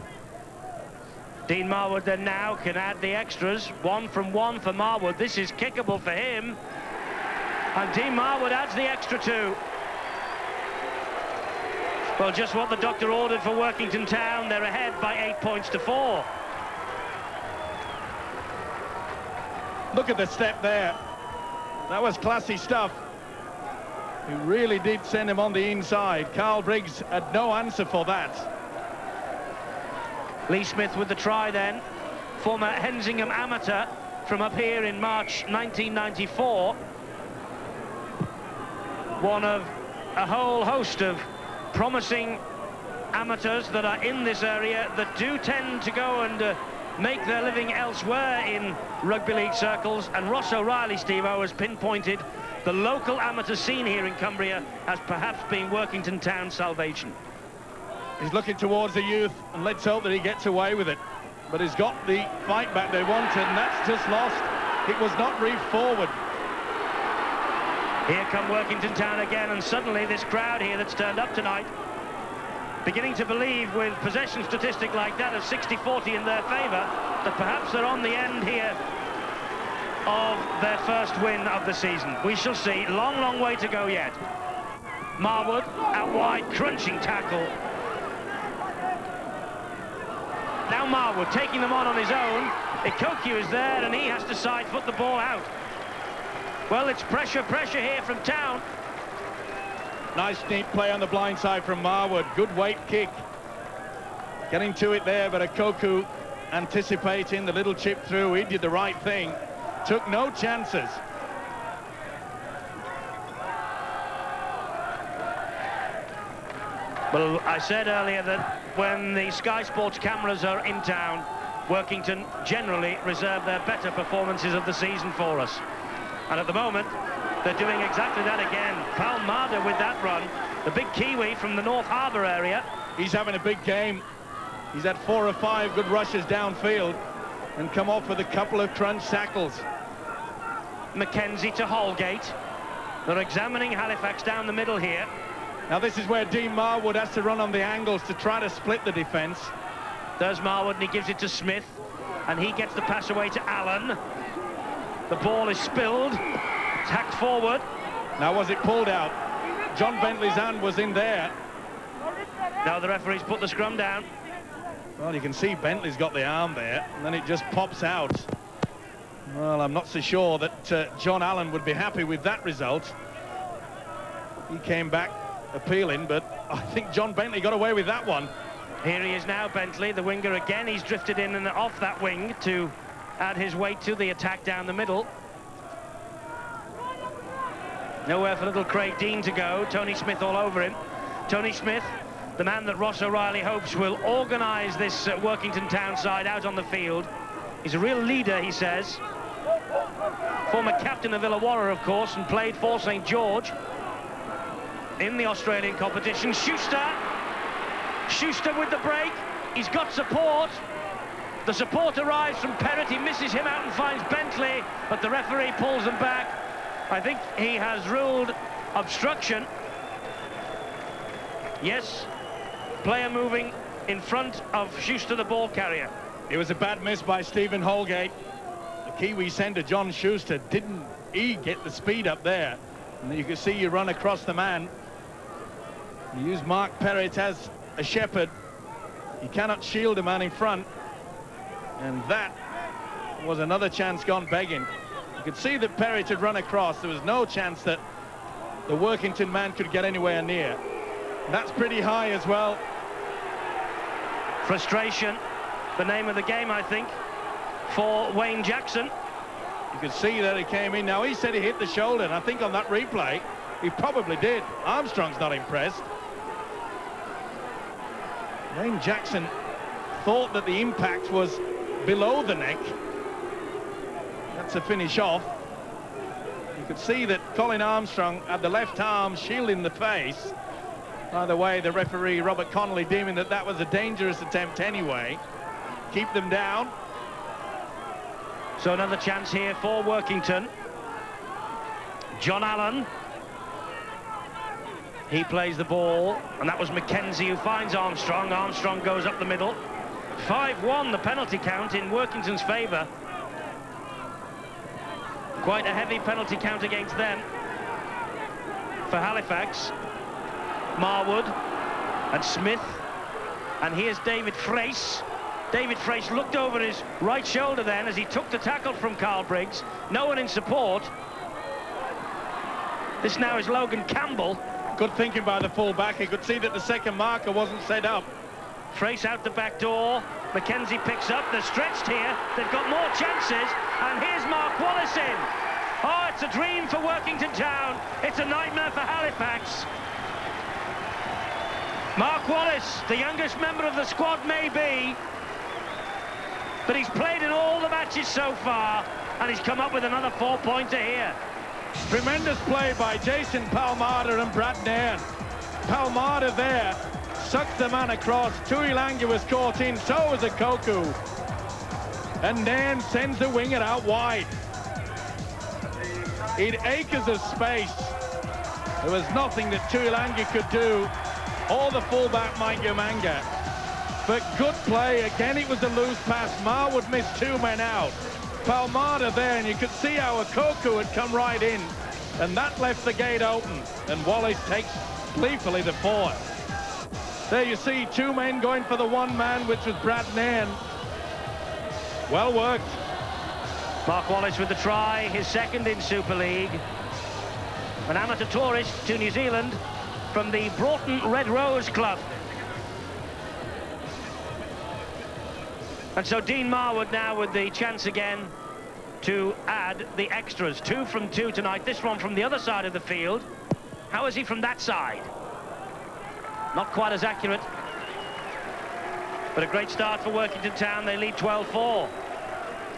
Speaker 3: Dean Marwood then now can add the extras. 1 from 1 for Marwood. This is kickable for him. And Dean Marwood adds the extra 2. Well, just what the doctor ordered for Workington Town. They're ahead by 8 points to 4.
Speaker 7: Look at the step there. That was classy stuff. He really did send him on the inside. Carl Briggs had no answer for that.
Speaker 3: Lee Smith with the try then. Former Hensingham amateur from up here in March 1994. One of a whole host of promising amateurs that are in this area that do tend to go and make their living elsewhere in rugby league circles. And Ross O'Reilly, Steve-O, has pinpointed the local amateur scene here in Cumbria as perhaps being Workington Town's salvation.
Speaker 7: He's looking towards the youth, and let's hope that he gets away with it. But he's got the fight back they wanted, and that's just lost. It was not reefed forward.
Speaker 3: Here come Workington Town again, and suddenly this crowd here that's turned up tonight beginning to believe, with possession statistic like that of 60-40 in their favour, that perhaps they're on the end here of their first win of the season. We shall see. Long, long way to go yet. Marwood out wide, crunching tackle. Now Marwood taking them on his own. Ikoku is there, and he has to side foot the ball out. Well, it's pressure here from Town.
Speaker 7: Nice neat play on the blind side from Marwood. Good weight kick. Getting to it there, but Ikoku anticipating the little chip through. He did the right thing. Took no chances.
Speaker 3: Well, I said earlier that when the Sky Sports cameras are in town, Workington generally reserve their better performances of the season for us. And at the moment, they're doing exactly that again. Palmada with that run, the big Kiwi from the North Harbour area.
Speaker 7: He's having a big game. He's had 4 or 5 good rushes downfield and come off with a couple of crunch tackles.
Speaker 3: Mackenzie to Holgate. They're examining Halifax down the middle here.
Speaker 7: Now this is where Dean Marwood has to run on the angles to try to split the defence.
Speaker 3: There's Marwood, and he gives it to Smith, and he gets the pass away to Allen. The ball is spilled, tacked forward.
Speaker 7: Now was it pulled out? John Bentley's hand was in there.
Speaker 3: Now the referee's put the scrum down.
Speaker 7: Well, you can see Bentley's got the arm there, and then it just pops out. Well, I'm not so sure that John Allen would be happy with that result. He came back appealing, but I think John Bentley got away with that one.
Speaker 3: Here he is now, Bentley, the winger again. He's drifted in and off that wing to add his weight to the attack down the middle. Nowhere for little Craig Dean to go. Tony Smith all over him. Tony Smith, the man that Ross O'Reilly hopes will organise this Workington Town side out on the field. He's a real leader, he says. Former captain of Illawarra, of course, and played for St George in the Australian competition. Schuster with the break. He's got support. The support arrives from Perrott. He misses him out and finds Bentley, but the referee pulls them back. I think he has ruled obstruction. Yes, player moving in front of Schuster, the ball carrier.
Speaker 7: It was a bad miss by Stephen Holgate. The Kiwi sender, John Schuster, didn't get the speed up there. And you can see you run across the man. You use Mark Perrott as a shepherd. You cannot shield a man in front. And that was another chance gone begging. You could see that Perrott had run across. There was no chance that the Workington man could get anywhere near. And that's pretty high as well.
Speaker 3: Frustration, the name of the game, I think, for Wayne Jackson.
Speaker 7: You could see that he came in. Now, he said he hit the shoulder, and I think on that replay, he probably did. Armstrong's not impressed. Wayne Jackson thought that the impact was below the neck. That's a finish off. You could see that Colin Armstrong had the left arm shielding the face. By the way, the referee, Robert Connolly, deeming that that was a dangerous attempt anyway. Keep them down.
Speaker 3: So another chance here for Workington. John Allen. He plays the ball, and that was Mackenzie who finds Armstrong. Armstrong goes up the middle. 5-1, the penalty count in Workington's favour. Quite a heavy penalty count against them. For Halifax, Marwood and Smith. And here's David Frace. David Frace looked over his right shoulder then as he took the tackle from Carl Briggs. No one in support. This now is Logan Campbell.
Speaker 7: Good thinking by the full-back. He could see that the second marker wasn't set up.
Speaker 3: Frace out the back door. Mackenzie picks up. They're stretched here. They've got more chances. And here's Mark Wallace in. Oh, it's a dream for Workington Town. It's a nightmare for Halifax. Mark Wallace, the youngest member of the squad maybe, but he's played in all the matches so far, and he's come up with another 4-pointer here.
Speaker 7: Tremendous play by Jason Palmada and Brad Nairn. Palmada there sucked the man across. Tuilagi was caught in, so was Okoku. And Nairn sends the winger out wide. In acres of space. There was nothing that Tuilagi could do, or the fullback Mike Umanga. But good play. Again, it was a loose pass. Marwood missed 2 men out. Palmada there, and you could see how Okoku had come right in, and that left the gate open, and Wallace takes gleefully the forward. There you see 2 men going for the 1 man, which was Brad Nairn. Well worked.
Speaker 3: Mark Wallace with the try, his second in Super League. An amateur tourist to New Zealand from the Broughton Red Rose Club. And so Dean Marwood now with the chance again to add the extras. 2 from 2 tonight. This one from the other side of the field. How is he from that side? Not quite as accurate. But a great start for Workington Town. They lead 12-4.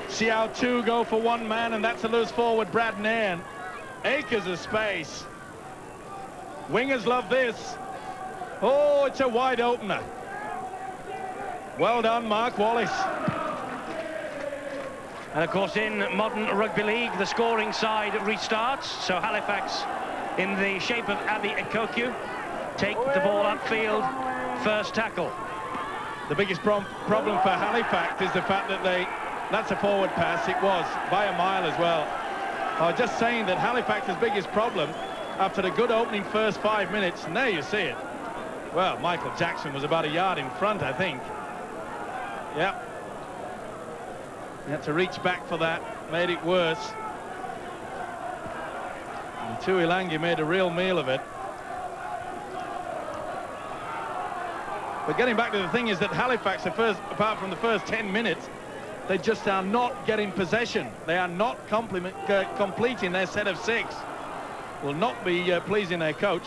Speaker 7: See how 2 go for 1 man, and that's a loose forward, Brad Nairn. Acres of space. Wingers love this. Oh, it's a wide opener. Well done, Mark Wallace.
Speaker 3: And of course, in modern rugby league, the scoring side restarts. So Halifax, in the shape of Abi Okoku, take the ball upfield, first tackle.
Speaker 7: The biggest problem for Halifax is the fact that that's a forward pass. It was by a mile as well. I was just saying that Halifax's biggest problem after the good opening first 5 minutes, and there you see it. Well, Michael Jackson was about a yard in front, I think. Yep. He had to reach back for that, made it worse. And Tuilagi made a real meal of it. But getting back to the thing is that Halifax, apart from the first 10 minutes, they just are not getting possession. They are not completing their set of 6. Will not be pleasing their coach.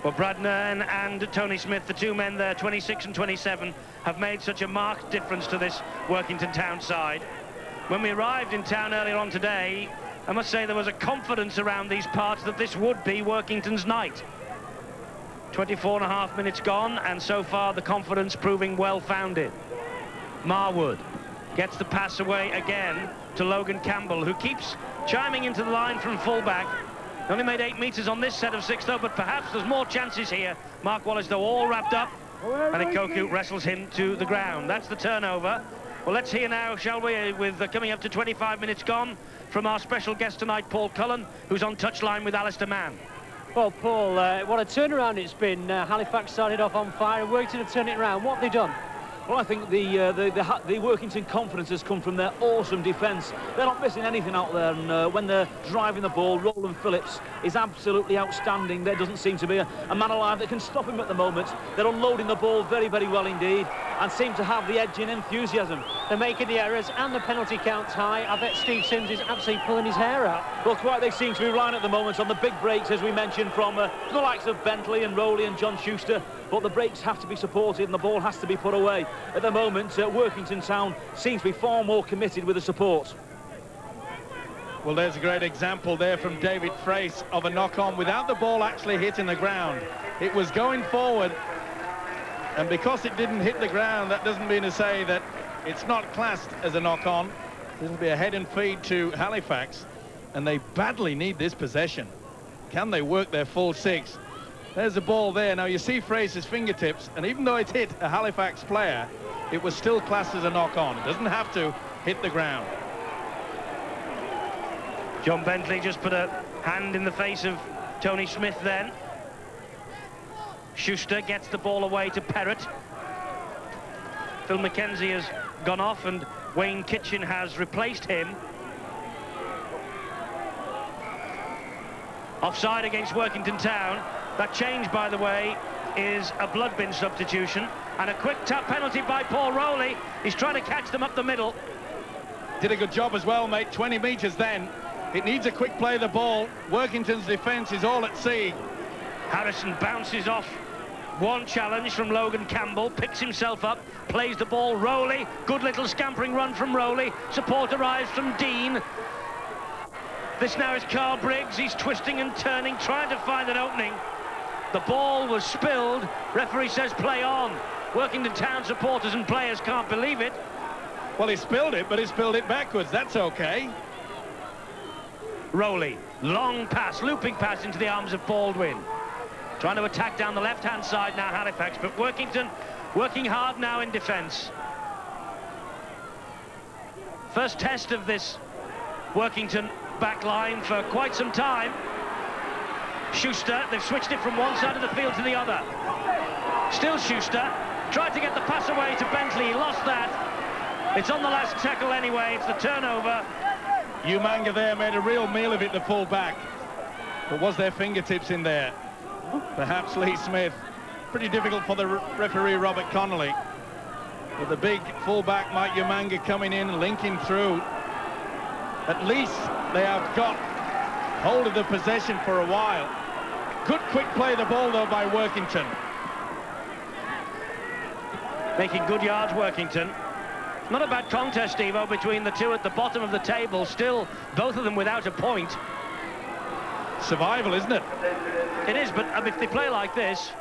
Speaker 3: Well, Brad Nairn and Tony Smith, the 2 men there, 26 and 27, have made such a marked difference to this Workington Town side. When we arrived in town earlier on today, I must say there was a confidence around these parts that this would be Workington's night. 24.5 minutes gone, and so far the confidence proving well-founded. Marwood gets the pass away again to Logan Campbell, who keeps chiming into the line from fullback. Only made 8 metres on this set of 6, though, but perhaps there's more chances here. Mark Wallace, though, all wrapped up, and Okoku wrestles him to the ground. That's the turnover. Well, let's hear now, shall we, with coming up to 25 minutes gone, from our special guest tonight, Paul Cullen, who's on touchline with Alistair Mann.
Speaker 4: Well, Paul, what a turnaround it's been. Halifax started off on fire and worked to turn it around. What have they done?
Speaker 8: Well, I think the Workington confidence has come from their awesome defence. They're not missing anything out there, and when they're driving the ball, Roland Phillips is absolutely outstanding. There doesn't seem to be a man alive that can stop him at the moment. They're unloading the ball very, very well indeed, and seem to have the edge in enthusiasm.
Speaker 4: they're making the errors and the penalty count's high. I bet Steve Sims is absolutely pulling his hair out.
Speaker 8: Well, quite they seem to be relying at the moment on the big breaks, as we mentioned, from the likes of Bentley and Rowley and John Schuster. But the breaks have to be supported and the ball has to be put away. At the moment, Workington Town seems to be far more committed with the support.
Speaker 7: Well, there's a great example there from David Frace of a knock-on without the ball actually hitting the ground. It was going forward, and because it didn't hit the ground, that doesn't mean to say that it's not classed as a knock-on. It'll be a head and feed to Halifax, and they badly need this possession. Can they work their full 6? There's the ball there. Now you see Frace's fingertips, and even though it hit a Halifax player, it was still classed as a knock-on. It doesn't have to hit the ground.
Speaker 3: John Bentley just put a hand in the face of Tony Smith then. Schuster gets the ball away to Perrott. Phil McKenzie has gone off and Wayne Kitchen has replaced him. Offside against Workington Town. That change, by the way, is a blood bin substitution. And a quick tap penalty by Paul Rowley. He's trying to catch them up the middle.
Speaker 7: Did a good job as well, mate. 20 metres then. It needs a quick play of the ball. Workington's defence is all at sea.
Speaker 3: Harrison bounces off one challenge from Logan Campbell, picks himself up, plays the ball. Rowley, good little scampering run from Rowley. Support arrives from Dean. This now is Carl Briggs. He's twisting and turning, trying to find an opening. The ball was spilled. Referee says play on. Workington Town supporters and players can't believe it.
Speaker 7: Well, he spilled it, but he spilled it backwards. That's okay.
Speaker 3: Rowley, long pass, looping pass into the arms of Baldwin. Trying to attack down the left-hand side now, Halifax, but Workington working hard now in defence. First test of this Workington back line for quite some time. Schuster, they've switched it from one side of the field to the other. Still Schuster, tried to get the pass away to Bentley, he lost that. It's on the last tackle anyway, it's the turnover.
Speaker 7: Umanga there made a real meal of it, the full-back. But was there fingertips in there? Perhaps Lee Smith. Pretty difficult for the referee, Robert Connolly. With the big full-back, Mike Umanga, coming in, linking through. At least they have got hold of the possession for a while. Good quick play of the ball, though, by Workington.
Speaker 3: Making good yards, Workington. Not a bad contest, Evo, between the two at the bottom of the table. Still, both of them without a point.
Speaker 7: Survival, isn't it?
Speaker 3: It is, but if they play like this,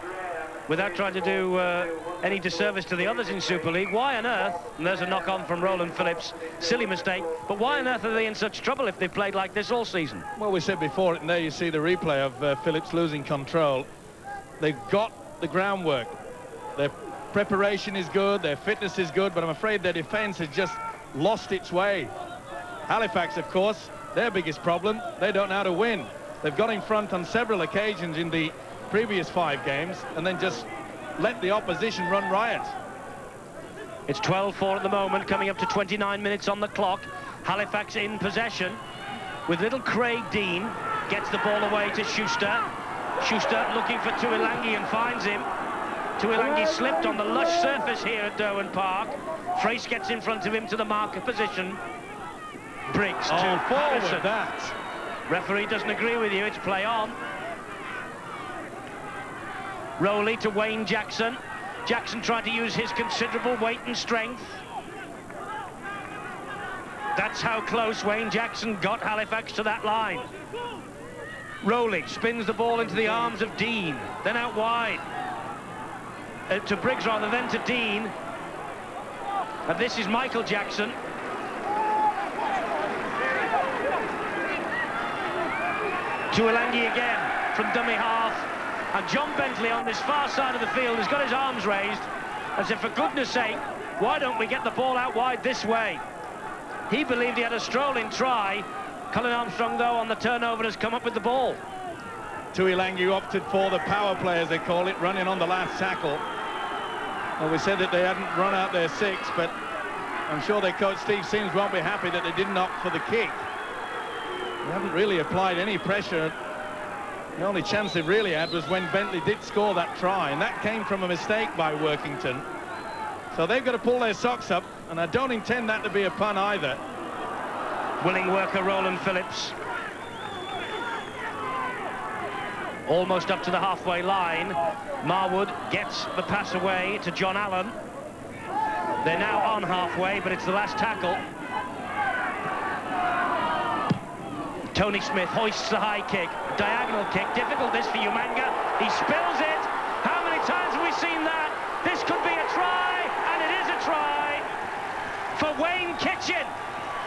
Speaker 3: without trying to do any disservice to the others in Super League, why on earth, and there's a knock-on from Roland Phillips, silly mistake, but why on earth are they in such trouble if they've played like this all season?
Speaker 7: Well, we said before, and there you see the replay of Phillips losing control. They've got the groundwork. Their preparation is good, their fitness is good, but I'm afraid their defence has just lost its way. Halifax, of course, their biggest problem, they don't know how to win. They've got in front on several occasions in the previous 5 games and then just let the opposition run riot.
Speaker 3: It's 12-4 at the moment, coming up to 29 minutes on the clock. Halifax in possession with little Craig Dean. Gets the ball away to Schuster. Schuster looking for Tuilangi and finds him. Tuilangi slipped on the lush surface here at Derwent Park. Frace gets in front of him to the marker position. Briggs to Harrison.
Speaker 7: That.
Speaker 3: Referee doesn't agree with you, it's play on. Rowley to Wayne Jackson. Jackson tried to use his considerable weight and strength. That's how close Wayne Jackson got Halifax to that line. Rowley spins the ball into the arms of Dean, then out wide. To Briggs rather, then to Dean. And this is Michael Jackson. Tuilangi again from dummy half. And John Bentley on this far side of the field has got his arms raised as if, for goodness sake, why don't we get the ball out wide this way? He believed he had a strolling try. Colin Armstrong, though, on the turnover has come up with the ball.
Speaker 7: Tuilangi opted for the power play, as they call it, running on the last tackle. Well, we said that they hadn't run out their 6, but I'm sure their coach Steve Sims won't be happy that they didn't opt for the kick. They haven't really applied any pressure. The only chance they've really had was when Bentley did score that try, and that came from a mistake by Workington. So they've got to pull their socks up, and I don't intend that to be a pun either.
Speaker 3: Willing worker Roland Phillips. Almost up to the halfway line. Marwood gets the pass away to John Allen. They're now on halfway, but it's the last tackle. Tony Smith hoists the high kick. Diagonal kick. Difficult this for Umanga. He spills it. How many times have we seen that? This could be a try, and it is a try for Wayne Kitchen.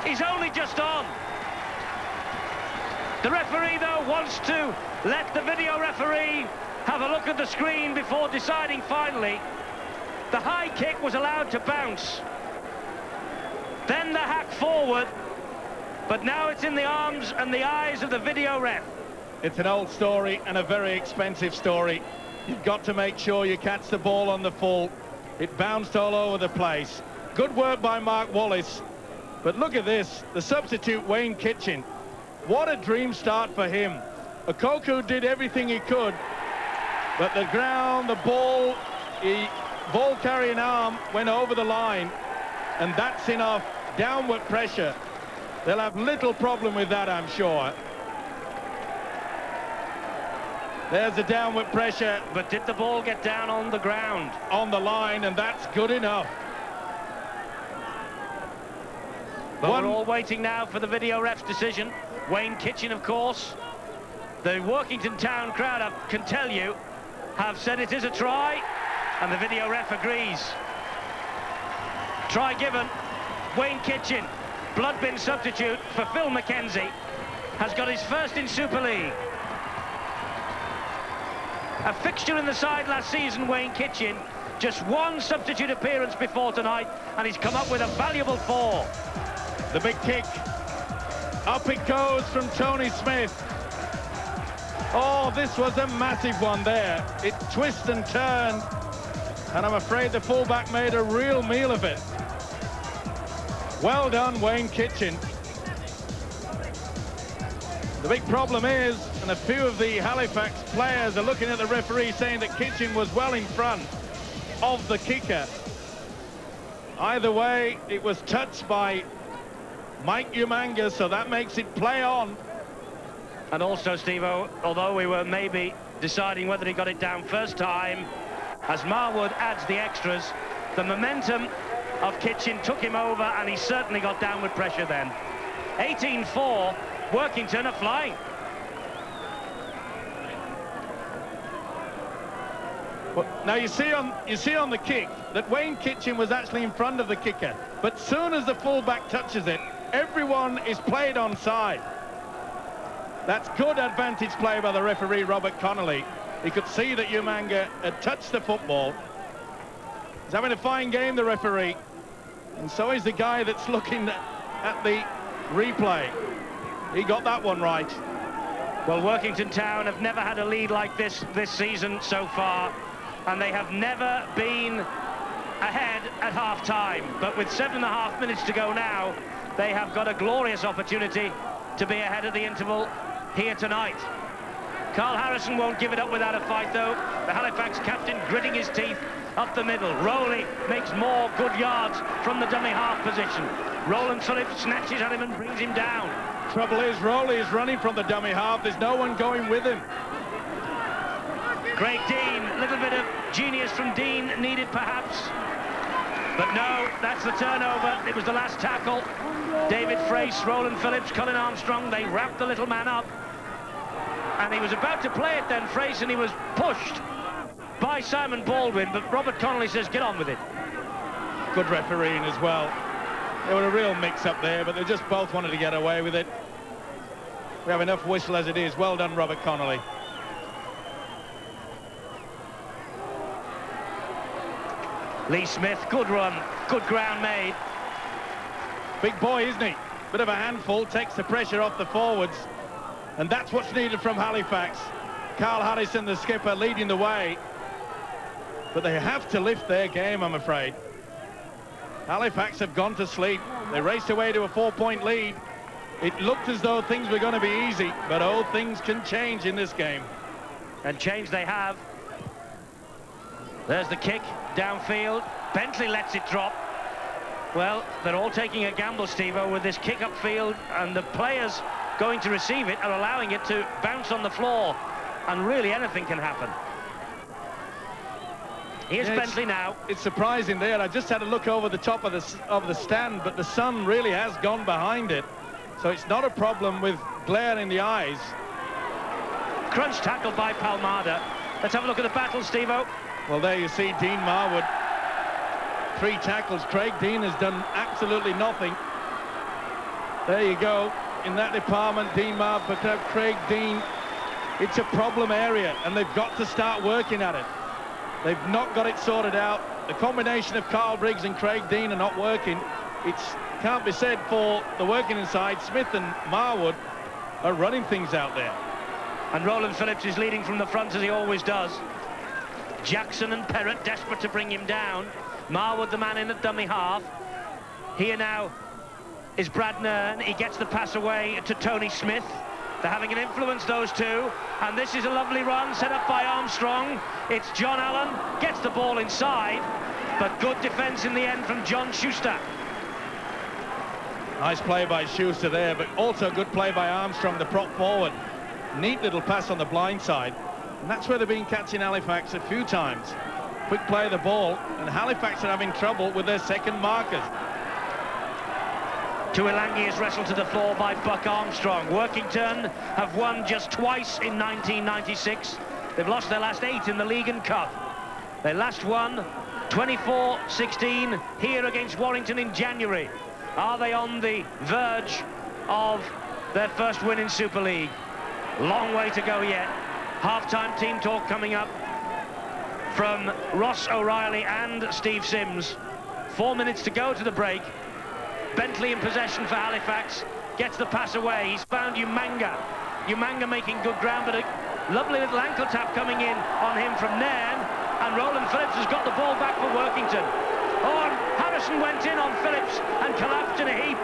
Speaker 3: He's only just on. The referee, though, wants to let the video referee have a look at the screen before deciding finally. The high kick was allowed to bounce. Then the hack forward. But now it's in the arms and the eyes of the video ref.
Speaker 7: It's an old story and a very expensive story. You've got to make sure you catch the ball on the full. It bounced all over the place. Good work by Mark Wallace. But look at this, the substitute Wayne Kitchen. What a dream start for him. Okoku did everything he could, but the ground, the ball carrying arm went over the line, and that's enough downward pressure. They'll have little problem with that, I'm sure. There's the downward pressure.
Speaker 3: But did the ball get down on the ground?
Speaker 7: On the line, and that's good enough.
Speaker 3: But we're all waiting now for the video ref's decision. Wayne Kitchen, of course. The Workington Town crowd, I can tell you, have said it is a try, and the video ref agrees. Try given. Wayne Kitchen, blood bin substitute for Phil McKenzie, has got his first in Super League. A fixture in the side last season, Wayne Kitchen. Just one substitute appearance before tonight, and he's come up with a valuable 4.
Speaker 7: The big kick. Up it goes from Tony Smith. Oh, this was a massive one there. It twisted and turned, and I'm afraid the fullback made a real meal of it. Well done, Wayne Kitchen. The big problem is, and a few of the Halifax players are looking at the referee saying that Kitchen was well in front of the kicker. Either way, it was touched by Mike Umanga, so that makes it play on.
Speaker 3: And also, Steve-O, although we were maybe deciding whether he got it down first time, as Marwood adds the extras, the momentum of Kitchen took him over, and he certainly got downward pressure then. 18-4, Workington are flying.
Speaker 7: Well, now you see on the kick that Wayne Kitchen was actually in front of the kicker, but soon as the fullback touches it, everyone is played onside. That's good advantage play by the referee, Robert Connolly. He could see that Umanga had touched the football. He's having a fine game, the referee, and so is the guy that's looking at the replay. He got that one right.
Speaker 3: Well, Workington Town have never had a lead like this season so far, and they have never been ahead at half-time. But with 7.5 minutes to go now, they have got a glorious opportunity to be ahead of the interval here tonight. Carl Harrison won't give it up without a fight, though. The Halifax captain gritting his teeth up the middle. Rowley makes more good yards from the dummy half position. Roland Phillips snatches at him and brings him down.
Speaker 7: Trouble is, Rowley is running from the dummy half. There's no one going with him.
Speaker 3: Craig Dean, a little bit of genius from Dean needed perhaps. But no, that's the turnover. It was the last tackle. David Frace, Roland Phillips, Colin Armstrong, they wrapped the little man up. And he was about to play it then, Frace, and he was pushed by Simon Baldwin, but Robert Connolly says, get on with it.
Speaker 7: Good refereeing as well. There were a real mix-up there, but they just both wanted to get away with it. We have enough whistle as it is. Well done, Robert Connolly.
Speaker 3: Lee Smith, good run, good ground made.
Speaker 7: Big boy, isn't he? Bit of a handful, takes the pressure off the forwards. And that's what's needed from Halifax. Carl Harrison, the skipper, leading the way. But they have to lift their game, I'm afraid. Halifax have gone to sleep. They raced away to a 4-point lead. It looked as though things were going to be easy, but all things can change in this game.
Speaker 3: And change they have. There's the kick, downfield, Bentley lets it drop. Well, they're all taking a gamble, Steve-O, with this kick upfield, and the players going to receive it are allowing it to bounce on the floor, and really anything can happen. Here's Bentley now.
Speaker 7: It's surprising there. I just had a look over the top of the stand, but the sun really has gone behind it, so it's not a problem with glare in the eyes.
Speaker 3: Crunch tackle by Palmada. Let's have a look at the battle, Steve-O.
Speaker 7: Well, there you see Dean Marwood. 3 tackles. Craig Dean has done absolutely nothing. There you go. In that department, Dean Marwood, but Craig Dean, it's a problem area, and they've got to start working at it. They've not got it sorted out. The combination of Carl Briggs and Craig Dean are not working. It can't be said for the working inside. Smith and Marwood are running things out there.
Speaker 3: And Roland Phillips is leading from the front, as he always does. Jackson and Perrott desperate to bring him down. Marwood, the man in at dummy half. Here now is Brad Nairn. He gets the pass away to Tony Smith. They're having an influence, those two. And this is a lovely run set up by Armstrong. It's John Allen, gets the ball inside, but good defence in the end from John Schuster.
Speaker 7: Nice play by Schuster there, but also good play by Armstrong, the prop forward. Neat little pass on the blind side. And that's where they've been catching Halifax a few times. Quick play of the ball, and Halifax are having trouble with their second markers.
Speaker 3: Tuilangi is wrestled to the floor by Buck Armstrong. Workington have won just twice in 1996. They've lost their last 8 in the League and Cup. They last won 24-16 here against Warrington in January. Are they on the verge of their first win in Super League? Long way to go yet. Half-time team talk coming up from Ross O'Reilly and Steve Sims. 4 minutes to go to the break. Bentley in possession for Halifax. Gets the pass away. He's found Umanga. Umanga making good ground, but a lovely little ankle tap coming in on him from Nairn. And Roland Phillips has got the ball back for Workington. Oh, and Harrison went in on Phillips and collapsed in a heap.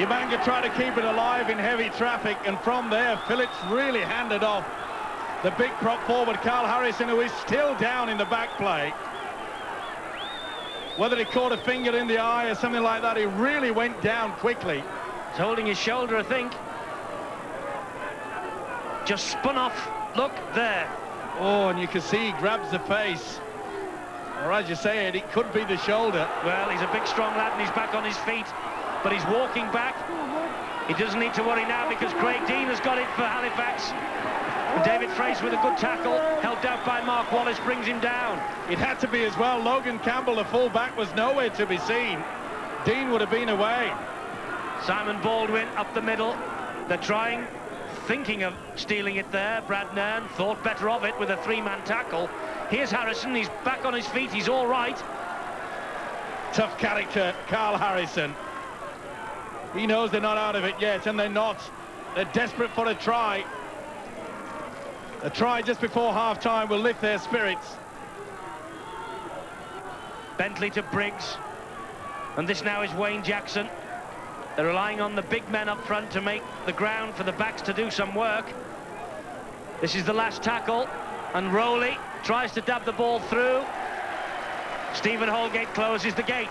Speaker 7: Umanga tried to keep it alive in heavy traffic, and from there, Phillips really handed off the big prop forward, Carl Harrison, who is still down in the back play. Whether he caught a finger in the eye or something like that, he really went down quickly.
Speaker 3: He's holding his shoulder, I think. Just spun off. Look there.
Speaker 7: Oh, and you can see he grabs the face. Or as you say it could be the shoulder.
Speaker 3: Well, he's a big, strong lad, and he's back on his feet. But he's walking back. He doesn't need to worry now because Craig Dean has got it for Halifax. And David Fraser with a good tackle, helped out by Mark Wallace, brings him down.
Speaker 7: It had to be as well. Logan Campbell, the full-back, was nowhere to be seen. Dean would have been away.
Speaker 3: Simon Baldwin up the middle. They're thinking of stealing it there. Brad Nairn thought better of it with a 3-man tackle. Here's Harrison. He's back on his feet. He's all right.
Speaker 7: Tough character, Carl Harrison. He knows they're not out of it yet, and they're not. They're desperate for a try. A try just before half-time will lift their spirits.
Speaker 3: Bentley to Briggs. And this now is Wayne Jackson. They're relying on the big men up front to make the ground for the backs to do some work. This is the last tackle. And Rowley tries to dab the ball through. Stephen Holgate closes the gate.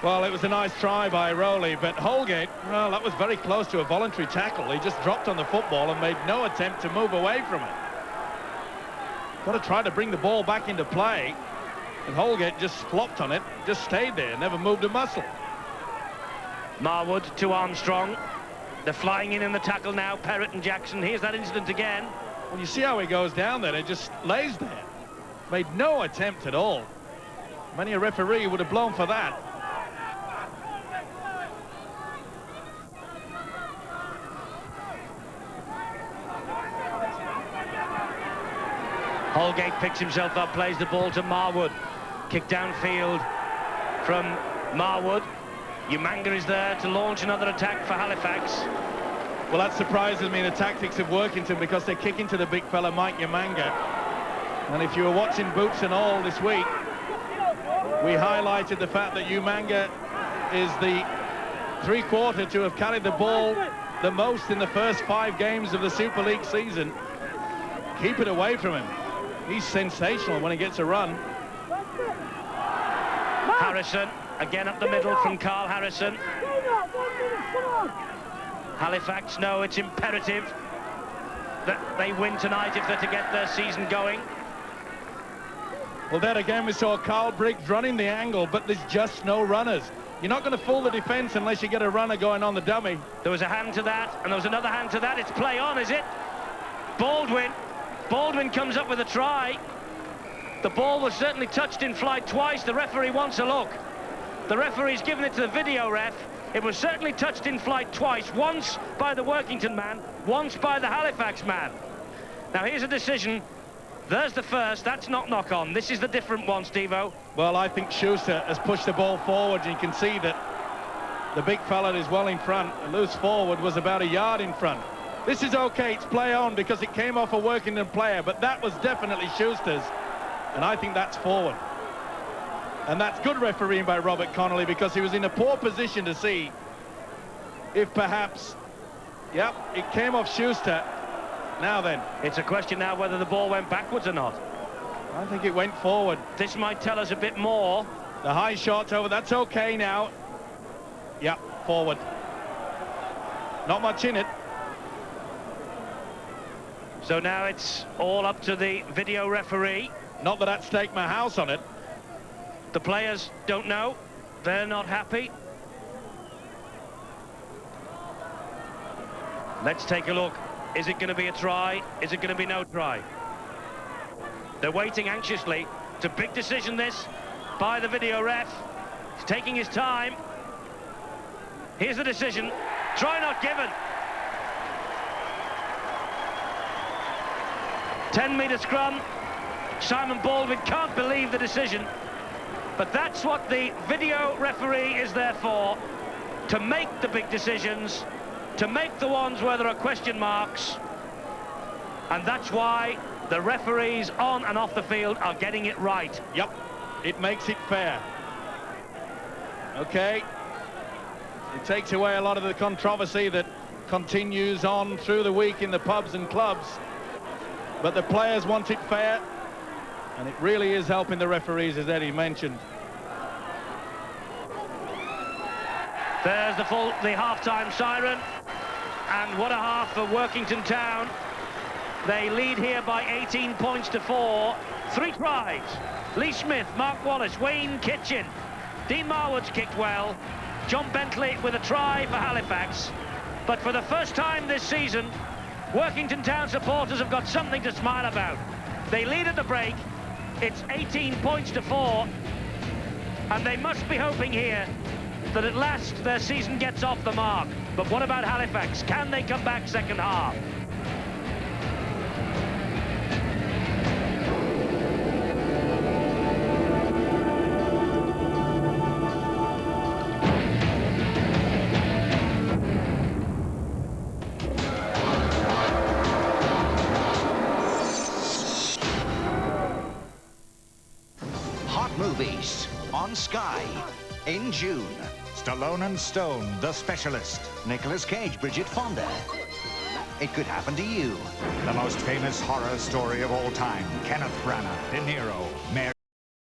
Speaker 7: Well, it was a nice try by Rowley, but Holgate, well, that was very close to a voluntary tackle. He just dropped on the football and made no attempt to move away from it. Got to try to bring the ball back into play, and Holgate just flopped on it, just stayed there, never moved a muscle.
Speaker 3: Marwood to Armstrong. They're flying in the tackle now, Perrott and Jackson. Here's that incident again.
Speaker 7: Well, you see how he goes down there, it just lays there. Made no attempt at all. Many a referee would have blown for that.
Speaker 3: Holgate picks himself up, plays the ball to Marwood. Kick downfield from Marwood. Umanga is there to launch another attack for Halifax.
Speaker 7: Well, that surprises me in the tactics of Workington because they're kicking to the big fella, Mike Umanga. And if you were watching Boots and All this week, we highlighted the fact that Umanga is the three-quarter to have carried the ball the most in the first 5 games of the Super League season. Keep it away from him. He's sensational when he gets a run.
Speaker 3: Harrison, again up the middle from Carl Harrison. Halifax know it's imperative that they win tonight if they're to get their season going.
Speaker 7: Well, then again, we saw Carl Briggs running the angle, but there's just no runners. You're not going to fool the defence unless you get a runner going on the dummy.
Speaker 3: There was a hand to that, and there was another hand to that. It's play on, is it? Baldwin. Baldwin comes up with a try. The ball was certainly touched in flight twice. The referee wants a look. The referee's given it to the video ref. It was certainly touched in flight twice, once by the Workington man, once by the Halifax man. Now here's a decision. There's the first, that's not knock-on. This is the different one, Steve-O.
Speaker 7: Well, I think Schuster has pushed the ball forward, and you can see that the big fella is well in front. The loose forward was about a yard in front. This is okay, it's play on because it came off a Workington player, but that was definitely Schuster's, and I think that's forward. And that's good refereeing by Robert Connolly because he was in a poor position to see if perhaps, yep, it came off Schuster. Now then.
Speaker 3: It's a question now whether the ball went backwards or not.
Speaker 7: I think it went forward.
Speaker 3: This might tell us a bit more.
Speaker 7: The high shot's over, that's okay now. Yep, forward. Not much in it.
Speaker 3: So now it's all up to the video referee.
Speaker 7: Not that I'd stake my house on it.
Speaker 3: The players don't know. They're not happy. Let's take a look. Is it going to be a try? Is it going to be no try? They're waiting anxiously. It's a big decision, this, by the video ref. He's taking his time. Here's the decision. Try not given. 10-metre scrum. Simon Baldwin can't believe the decision. But that's what the video referee is there for, to make the big decisions, to make the ones where there are question marks. And that's why the referees on and off the field are getting it right.
Speaker 7: Yep, it makes it fair. Okay. It takes away a lot of the controversy that continues on through the week in the pubs and clubs. But the players want it fair. And it really is helping the referees, as Eddie mentioned.
Speaker 3: There's the half-time siren. And what a half for Workington Town. They lead here by 18 points to 4. 3 tries. Lee Smith, Mark Wallace, Wayne Kitchen. Dean Marwood's kicked well. John Bentley with a try for Halifax. But for the first time this season, Workington Town supporters have got something to smile about. They lead at the break. It's 18 points to 4, and they must be hoping here that at last their season gets off the mark. But what about Halifax? Can they come back second half?
Speaker 5: Movies on Sky in June.
Speaker 11: Stallone and Stone, The Specialist.
Speaker 5: Nicolas Cage, Bridget Fonda. It Could Happen to You.
Speaker 11: The most famous horror story of all time. Kenneth Branagh, De Niro, Mary